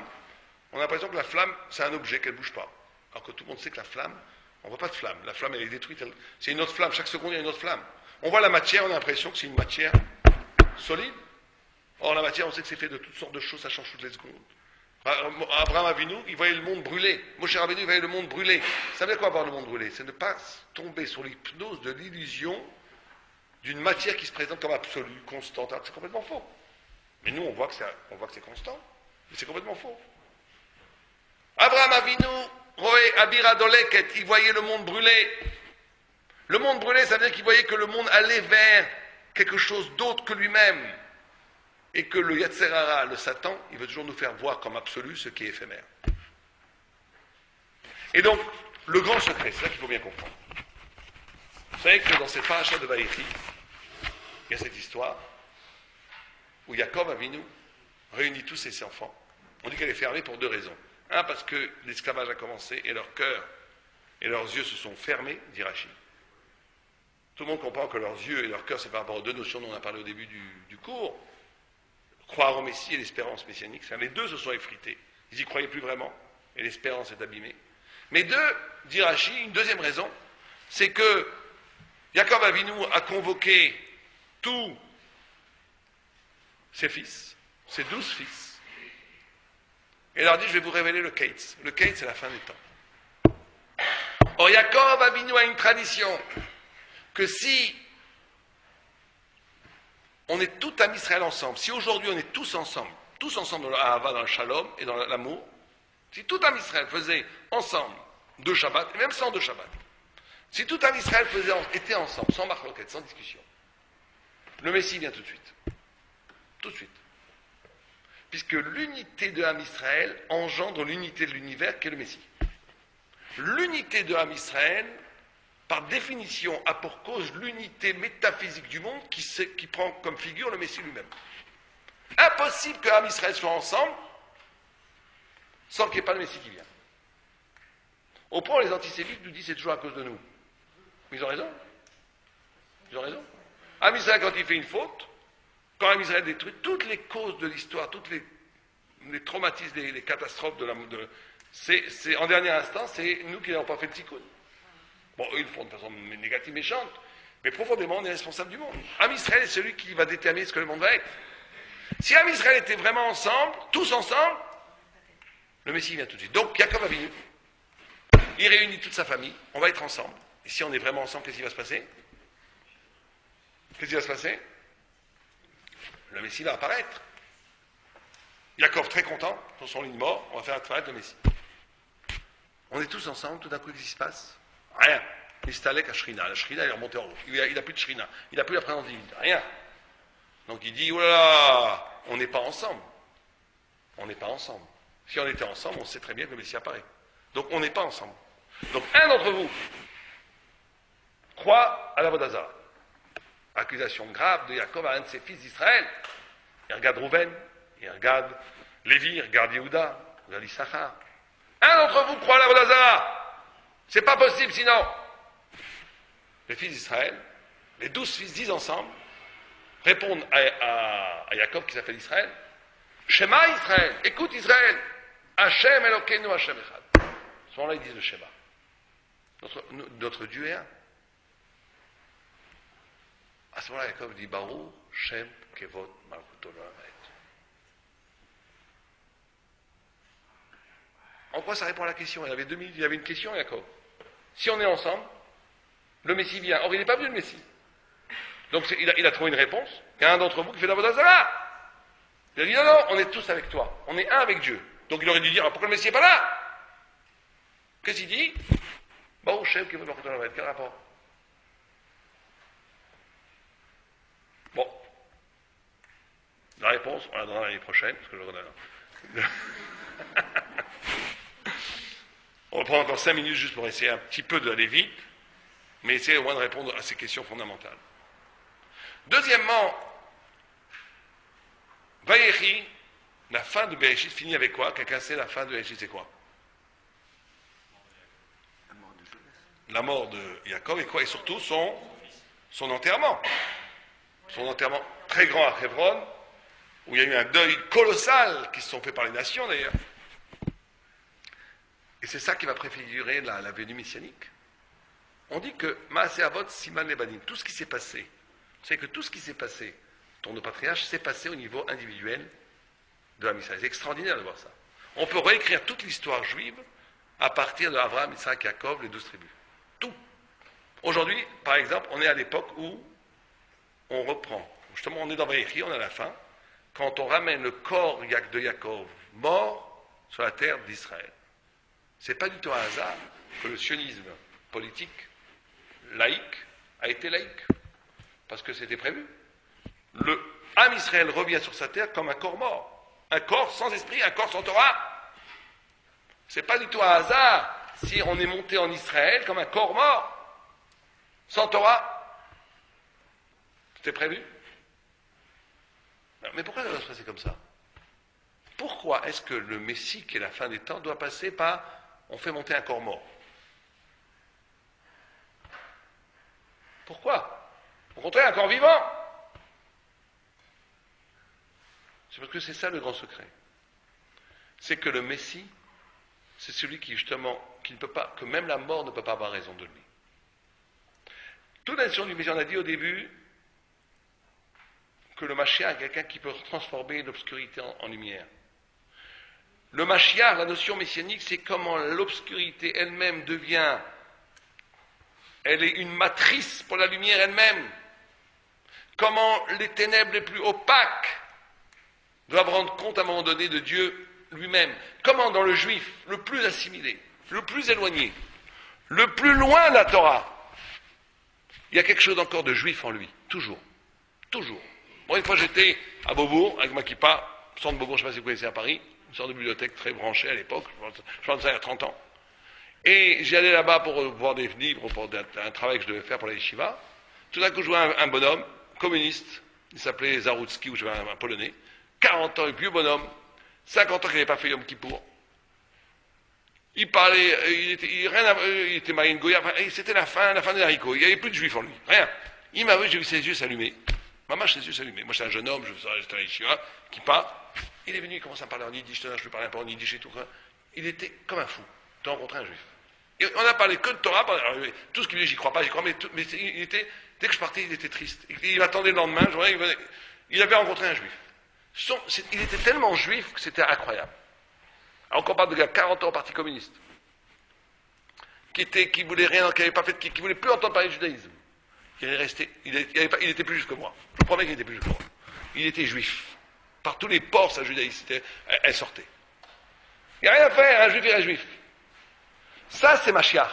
on a l'impression que la flamme, c'est un objet, qu'elle ne bouge pas. Alors que tout le monde sait que la flamme, on ne voit pas de flamme. La flamme, elle est détruite. C'est une autre flamme. Chaque seconde, il y a une autre flamme. On voit la matière, on a l'impression que c'est une matière solide. Or, la matière, on sait que c'est fait de toutes sortes de choses, ça change toutes les secondes. Abraham Avinu, il voyait le monde brûler. Moshe Rabbeinu, il voyait le monde brûler. Ça veut dire quoi voir le monde brûler? C'est ne pas tomber sur l'hypnose de l'illusion d'une matière qui se présente comme absolue, constante. Alors, c'est complètement faux. Mais nous, on voit que c'est constant. Mais c'est complètement faux. Abraham Avinu, Roé Abira Doleket, il voyait le monde brûler. Le monde brûlé, ça veut dire qu'il voyait que le monde allait vers quelque chose d'autre que lui-même. Et que le Yetzer Hara, le Satan, il veut toujours nous faire voir comme absolu ce qui est éphémère. Et donc, le grand secret, c'est ça qu'il faut bien comprendre. Vous savez que dans cette paracha de Vaïchi, il y a cette histoire où Yaakov Avinu réunit tous ses enfants. On dit qu'elle est fermée pour 2 raisons. Un, parce que l'esclavage a commencé et leur cœur et leurs yeux se sont fermés, dit Rachid. Tout le monde comprend que leurs yeux et leur cœur, c'est par rapport aux 2 notions dont on a parlé au début du cours. Croire au Messie et l'espérance messianique. Les 2 se sont effrités. Ils n'y croyaient plus vraiment. et l'espérance est abîmée. Mais deux, dit Rashi, une deuxième raison, c'est que Yaakov Avinu a convoqué tous ses fils, ses 12 fils, et leur dit, je vais vous révéler le Keitz. Le Keitz, c'est la fin des temps. Or, Yaakov Avinu a une tradition que si on est tout à Israël ensemble, si aujourd'hui on est tous ensemble dans le Ahava, dans le Shalom et dans l'amour, si tout à Israël faisait ensemble 2 Shabbats, et même sans 2 Shabbats, si tout à Israël était ensemble, sans marloquette, sans discussion, le Messie vient tout de suite. Tout de suite. Puisque l'unité de Ham Israël engendre l'unité de l'univers qui est le Messie. L'unité de Ham Israël, par définition, a pour cause l'unité métaphysique du monde qui prend comme figure le Messie lui-même. Impossible que Ham Israël soit ensemble sans qu'il n'y ait pas le Messie qui vient. Au point où les antisémites nous disent c'est toujours à cause de nous. Mais ils ont raison. Ils ont raison. Ham Israël, quand il fait une faute, quand Ham Israël détruit toutes les causes de l'histoire, toutes les traumatismes, les catastrophes c'est en dernier instant, c'est nous qui n'avons pas fait le tikkun. Bon, eux, ils le font de façon négative, méchante, mais profondément, on est responsable du monde. Ham Israël est celui qui va déterminer ce que le monde va être. Si Ham Israël était vraiment ensemble, tous ensemble, le Messie vient tout de suite. Donc, Yaakov Avinu, il réunit toute sa famille, on va être ensemble. Et si on est vraiment ensemble, qu'est-ce qui va se passer? Qu'est-ce qui va se passer? Le Messie va apparaître. Yaakov, très content, sur son lit de mort, on va faire apparaître le Messie. On est tous ensemble, tout d'un coup, qu'est-ce qui se passe? Rien. Nistalek à Shrina. La Shrina, il est remonté en haut. Il n'a plus de Shrina. Il n'a plus la présence divine. Rien. Donc il dit, oh là là, on n'est pas ensemble. On n'est pas ensemble. Si on était ensemble, on sait très bien que le Messie apparaît. Donc on n'est pas ensemble. Donc un d'entre vous croit à la Vodazara. Accusation grave de Yaakov à un de ses fils d'Israël. Il regarde Rouven, il regarde Lévi, il regarde Yehuda, il regarde Issachar. Un d'entre vous croit à la Vodazara. C'est pas possible sinon. Les fils d'Israël, les 12 fils disent ensemble, répondent à Yaakov qui s'appelle Israël. Shema Israël, écoute Israël. Hashem Elokeinu Hashem Echad. À ce moment-là, ils disent le Shema. Notre Dieu est un. À ce moment-là, Yaakov dit Baruch Shem Kevod Malchuto L'Olam Haed. En quoi ça répond à la question? Il y avait 2 minutes, il y avait une question, Yaakov. Si on est ensemble, le Messie vient. Or, il n'est pas venu le Messie. Donc, il a trouvé une réponse. Il y a un d'entre vous qui fait la Vodazara. Il a dit non, on est tous avec toi. On est un avec Dieu. Donc, il aurait dû dire pourquoi le Messie n'est pas là? Qu'est-ce qu'il dit? Baruch Shem Kevod Malchuto L'Olam Haed. Quel rapport? Bon. La réponse, on la donnera l'année prochaine, parce que on va prendre encore 5 minutes juste pour essayer un petit peu d'aller vite, mais essayer au moins de répondre à ces questions fondamentales. Deuxièmement, Vayechi, la fin de Bereshit finit avec quoi? Quelqu'un sait la fin de Bereshit, c'est quoi? La mort de Yaakov et quoi? Et surtout son enterrement. Son enterrement très grand à Hebron, où il y a eu un deuil colossal qui se sont faits par les nations d'ailleurs. Et c'est ça qui va préfigurer la venue messianique. On dit que Maaseh Avot Siman Lebanim, tout ce qui s'est passé, vous savez que tout ce qui s'est passé dans nos patriarches s'est passé au niveau individuel de Ham Israël. C'est extraordinaire de voir ça. On peut réécrire toute l'histoire juive à partir de Abraham, Isaac, Yaakov, les 12 tribus. Tout. Aujourd'hui, par exemple, on est à l'époque où on reprend. Justement, on est dans Vayechi, on est à la fin, quand on ramène le corps de Yaakov mort sur la terre d'Israël. Ce n'est pas du tout un hasard que le sionisme politique laïque a été laïque, parce que c'était prévu. Le Ham Israël revient sur sa terre comme un corps mort, un corps sans esprit, un corps sans Torah. Ce n'est pas du tout un hasard si on est monté en Israël comme un corps mort, sans Torah. C'était prévu. Mais pourquoi ça doit se passer comme ça? Pourquoi est-ce que le Messie, qui est la fin des temps, doit passer par on fait monter un corps mort? Pourquoi? Au contraire, un corps vivant. C'est parce que c'est ça le grand secret. C'est que le Messie, c'est celui qui, justement, qui ne peut pas, que même la mort ne peut pas avoir raison de lui. Toute la notion du Messie, on a dit au début que le Mashiach est quelqu'un qui peut transformer l'obscurité en lumière. Le Mashiach, la notion messianique, c'est comment l'obscurité elle-même devient, elle est une matrice pour la lumière elle-même. Comment les ténèbres les plus opaques doivent rendre compte à un moment donné de Dieu lui-même. Comment dans le juif, le plus assimilé, le plus éloigné, le plus loin de la Torah, il y a quelque chose encore de juif en lui, toujours. Toujours. Moi, une fois, j'étais à Beaubourg, avec ma kippa, centre de Beaubourg, je ne sais pas si vous connaissez à Paris, une sorte de bibliothèque très branchée à l'époque, je pense que ça il y a 30 ans. Et j'y allais là-bas pour voir des livres, pour un travail que je devais faire pour la yeshiva. Tout d'un coup, je vois un bonhomme, communiste, il s'appelait Zarutsky, ou je vois un Polonais, 40 ans, un vieux bonhomme, 50 ans qu'il n'avait pas fait Yom Kippour. Il parlait, il était Maïn Goya, c'était la fin des haricots, il n'y avait plus de juifs en lui, rien. Il m'a vu, j'ai vu ses yeux s'allumer. Maman, ses yeux s'allumer. Moi, j'étais un jeune homme, j'étais à la yeshiva, qui part. Il est venu, il commence à me parler en yiddish, je lui parlais un peu en yiddish et tout. Il était comme un fou de rencontrer un juif. Et on a parlé que de Torah, alors, tout ce qu'il dit, j'y crois pas, mais il était, dès que je partais, il était triste. Il attendait le lendemain, il avait rencontré un juif. Il était tellement juif que c'était incroyable. Alors qu'on parle de gars 40 ans au Parti communiste, qui voulait rien, qui voulait plus entendre parler de judaïsme. Il est resté, il était plus juste que moi. Je promets qu'il était plus juste que moi. Il était juif. Par tous les pores, sa judaïsme, elle sortait. Il n'y a rien à faire, un juif est un juif. Ça, c'est Mashiach.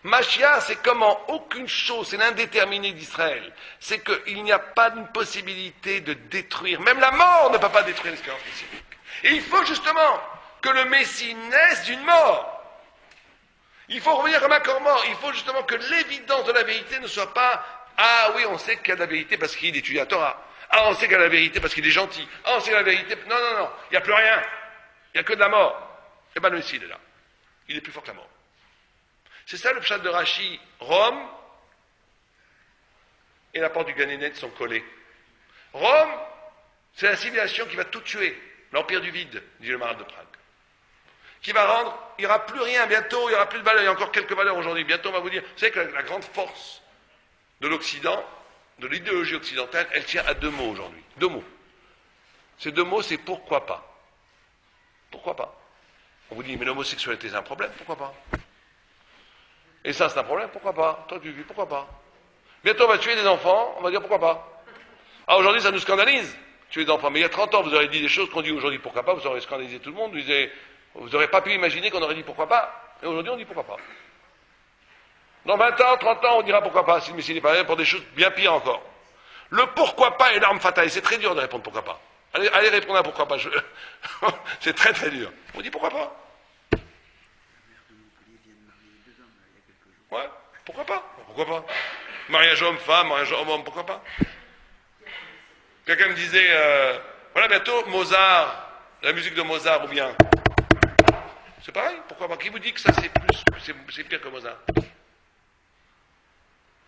Mashiach, c'est comment aucune chose, c'est l'indéterminé d'Israël. C'est qu'il n'y a pas de possibilité de détruire. Même la mort ne peut pas détruire l'espérance messianique. Et il faut justement que le Messie naisse d'une mort. Il faut revenir comme un corps mort. Il faut justement que l'évidence de la vérité ne soit pas « Ah oui, on sait qu'il y a de la vérité parce qu'il étudie la Torah. Ah, on sait qu'il y a de la vérité parce qu'il est gentil. Ah, on sait qu'il y a de la vérité... » Non, non, non. Il n'y a plus rien. Il n'y a que de la mort. Et bien le Messie, il est là. Il est plus fort que la mort. C'est ça le pshat de Rashi. Rome et la porte du Gan Eden sont collés. Rome, c'est la civilisation qui va tout tuer. L'empire du vide, dit le maral de Prague. Qui va rendre, il n'y aura plus rien, bientôt, il n'y aura plus de valeur, il y a encore quelques valeurs aujourd'hui. Bientôt, on va vous dire, vous savez que la grande force de l'Occident, de l'idéologie occidentale, elle tient à deux mots aujourd'hui. Deux mots. Ces deux mots, c'est pourquoi pas. Pourquoi pas? On vous dit, mais l'homosexualité, c'est un problème, pourquoi pas? Et ça, c'est un problème, pourquoi pas? Toi, tu vis, pourquoi pas? Bientôt, on va tuer des enfants, on va dire, pourquoi pas? Ah, aujourd'hui, ça nous scandalise, tuer des enfants. Mais il y a 30 ans, vous aurez dit des choses qu'on dit aujourd'hui, pourquoi pas? Vous aurez scandalisé tout le monde, vous n'aurez pas pu imaginer qu'on aurait dit pourquoi pas. Et aujourd'hui, on dit pourquoi pas. Dans 20 ans, 30 ans, on dira pourquoi pas, si le Messie n'est pas là, pour des choses bien pires encore. Le pourquoi pas est l'arme fatale. C'est très dur de répondre pourquoi pas. Allez répondre à pourquoi pas. C'est très très dur. On dit pourquoi pas. Ouais, pourquoi pas? Pourquoi pas? Mariage homme-femme, mariage homme-homme, pourquoi pas? Quelqu'un me disait, voilà, bientôt, Mozart, la musique de Mozart, ou bien. C'est pareil, pourquoi pas? Qui vous dit que ça c'est pire que Mozart?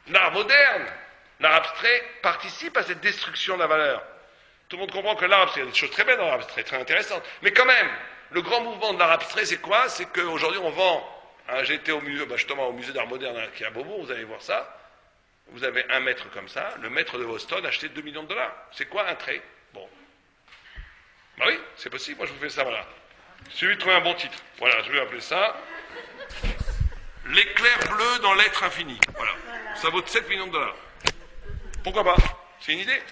L'art moderne, l'art abstrait, participe à cette destruction de la valeur. Tout le monde comprend que l'art abstrait, il y a des choses très belles dans l'art abstrait, très intéressantes. Mais quand même, le grand mouvement de l'art abstrait, c'est quoi? C'est qu'aujourd'hui, on vend. J'ai été au musée, justement au musée d'art moderne qui est à Beaubourg, vous allez voir ça. Vous avez un mètre comme ça, le maître de Boston a acheté 2 millions de dollars. C'est quoi un trait? Bon. Bah oui, c'est possible, moi je vous fais ça, voilà. Il suffit de trouver un bon titre. Voilà, je vais appeler ça l'éclair bleu dans l'être infini. Voilà. Ça vaut 7 millions de dollars. Pourquoi pas? C'est une idée.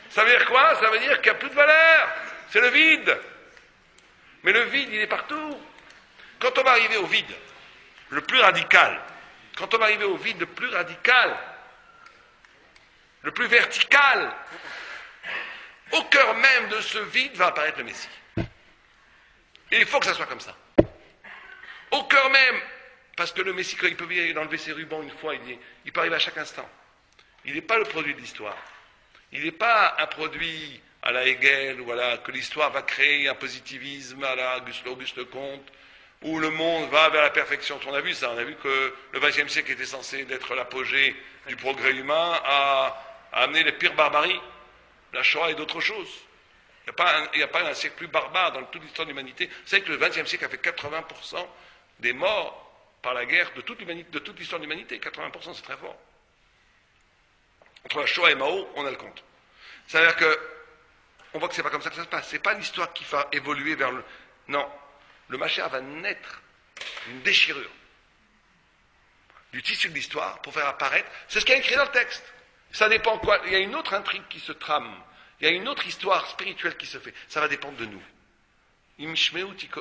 Ça veut dire quoi? Ça veut dire qu'il n'y a plus de valeur. C'est le vide. Mais le vide, il est partout. Quand on va arriver au vide, le plus radical, quand on va arriver au vide le plus radical, le plus vertical, au cœur même de ce vide va apparaître le Messie. Et il faut que ça soit comme ça. Au cœur même, parce que le Messie, quand il peut enlever ses rubans une fois, il peut arriver à chaque instant. Il n'est pas le produit de l'histoire. Il n'est pas un produit à la Hegel, ou que l'histoire va créer un positivisme à la Auguste Comte, où le monde va vers la perfection. On a vu ça, on a vu que le XXe siècle était censé être l'apogée du progrès humain, a amené les pires barbaries, la Shoah et d'autres choses. Il n'y a pas un siècle plus barbare dans toute l'histoire de l'humanité. Vous savez que le XXe siècle a fait 80% des morts par la guerre de toute l'histoire de l'humanité. 80%, c'est très fort. Entre la Shoah et Mao, on a le compte. C'est-à-dire que, on voit que c'est pas comme ça que ça se passe. C'est pas l'histoire qui va évoluer vers le... Non. Le Mashiach va naître d'une déchirure du tissu de l'histoire pour faire apparaître... C'est ce qui est écrit dans le texte. Ça dépend quoi. Il y a une autre intrigue qui se trame. Il y a une autre histoire spirituelle qui se fait. Ça va dépendre de nous.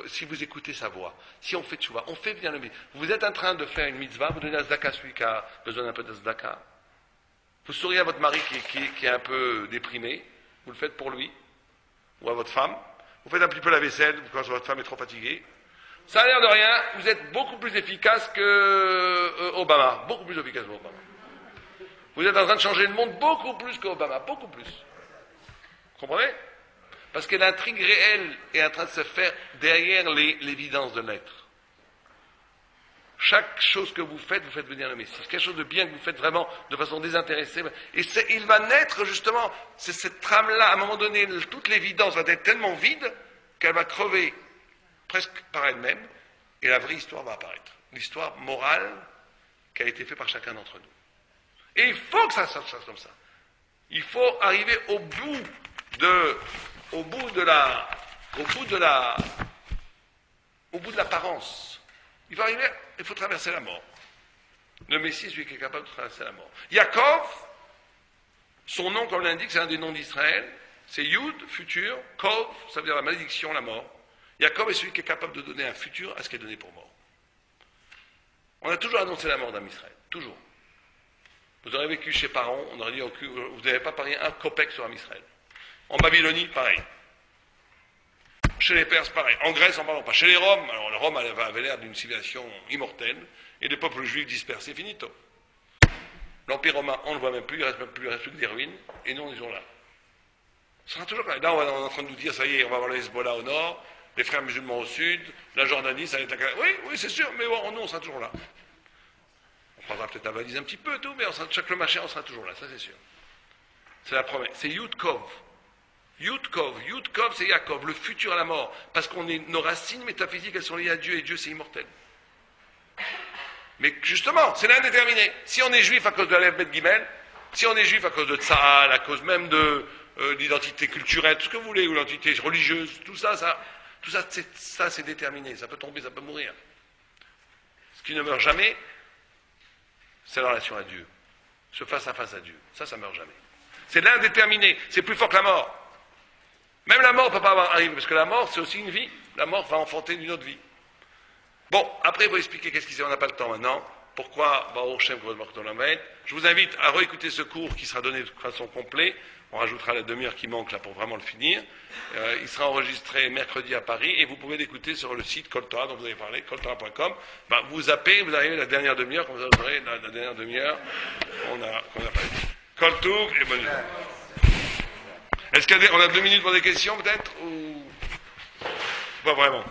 Si vous écoutez sa voix, si on fait tchouva, on fait bien le mitzvah. Vous êtes en train de faire une mitzvah, vous donnez un tzedaka à celui qui a besoin d'un peu de tzedaka. Vous souriez à votre mari qui est un peu déprimé, vous le faites pour lui, ou à votre femme. Vous faites un petit peu la vaisselle quand votre femme est trop fatiguée. Ça a l'air de rien, vous êtes beaucoup plus efficace que Obama. Beaucoup plus efficace que Obama. Vous êtes en train de changer le monde beaucoup plus qu'Obama, beaucoup plus. Vous comprenez? Parce que l'intrigue réelle est en train de se faire derrière l'évidence de l'être. Chaque chose que vous faites venir le Messie. Quelque chose de bien que vous faites vraiment de façon désintéressée. Et il va naître justement, c'est cette trame-là, à un moment donné, toute l'évidence va être tellement vide qu'elle va crever presque par elle-même, et la vraie histoire va apparaître. L'histoire morale qui a été faite par chacun d'entre nous. Et il faut que ça se fasse comme ça. Il faut arriver au bout de l'apparence. Il faut traverser la mort. Le Messie est celui qui est capable de traverser la mort. Yaakov, son nom, comme l'indique, c'est un des noms d'Israël. C'est Yud, futur. Kov, ça veut dire la malédiction, la mort. Yaakov est celui qui est capable de donner un futur à ce qui est donné pour mort. On a toujours annoncé la mort d'un Israël. Toujours. Vous aurez vécu chez Pharaon, on aurait dit, vous n'avez pas parié un kopek sur un Israël. En Babylonie, pareil. Chez les Perses, pareil. En Grèce, en parlant pas. Chez les Roms, alors le Rome avait l'air d'une civilisation immortelle, et des peuples juifs dispersés, finito. L'Empire romain, on ne le voit même plus, il reste plus que des ruines, et nous, on est toujours là. Ce sera toujours là. Là, on est en train de nous dire, ça y est, on va avoir le Hezbollah au nord, les frères musulmans au sud, la Jordanie, ça va être la... Oui, c'est sûr, mais bon, nous, on sera toujours là. On prendra peut-être la valise un petit peu, tout, mais chaque le machin, on sera toujours là, ça c'est sûr. C'est la promesse. C'est Yud-Kov. Yud-Kov, c'est Yaakov, le futur à la mort. Parce nos racines métaphysiques, elles sont liées à Dieu, et Dieu, c'est immortel. Mais justement, c'est l'indéterminé. Si on est juif à cause de la Bet Gimel, si on est juif à cause de Tsahal, à cause même de l'identité culturelle, tout ce que vous voulez, ou l'identité religieuse, tout ça, c'est déterminé. Ça peut tomber, ça peut mourir. Ce qui ne meurt jamais, c'est la relation à Dieu. Ce face-à-face à Dieu. Ça meurt jamais. C'est l'indéterminé. C'est plus fort que la mort. Même la mort ne peut pas arriver, parce que la mort, c'est aussi une vie. La mort va enfanter une autre vie. Bon, après, il faut expliquer qu'est-ce qui s'est, on n'a pas le temps maintenant. Pourquoi Baruch Shem Kavod Malchut Olam. Je vous invite à réécouter ce cours qui sera donné de façon complète. On rajoutera la demi-heure qui manque là pour vraiment le finir. Il sera enregistré mercredi à Paris et vous pouvez l'écouter sur le site Kol Torah dont vous avez parlé, koltorah.com. Vous zappez, vous arrivez à la dernière demi-heure, quand vous aurez la dernière demi-heure qu'on a parlé. Kol Tov et bonne nuit. Est-ce qu'on a 2 minutes pour des questions peut-être ou pas vraiment?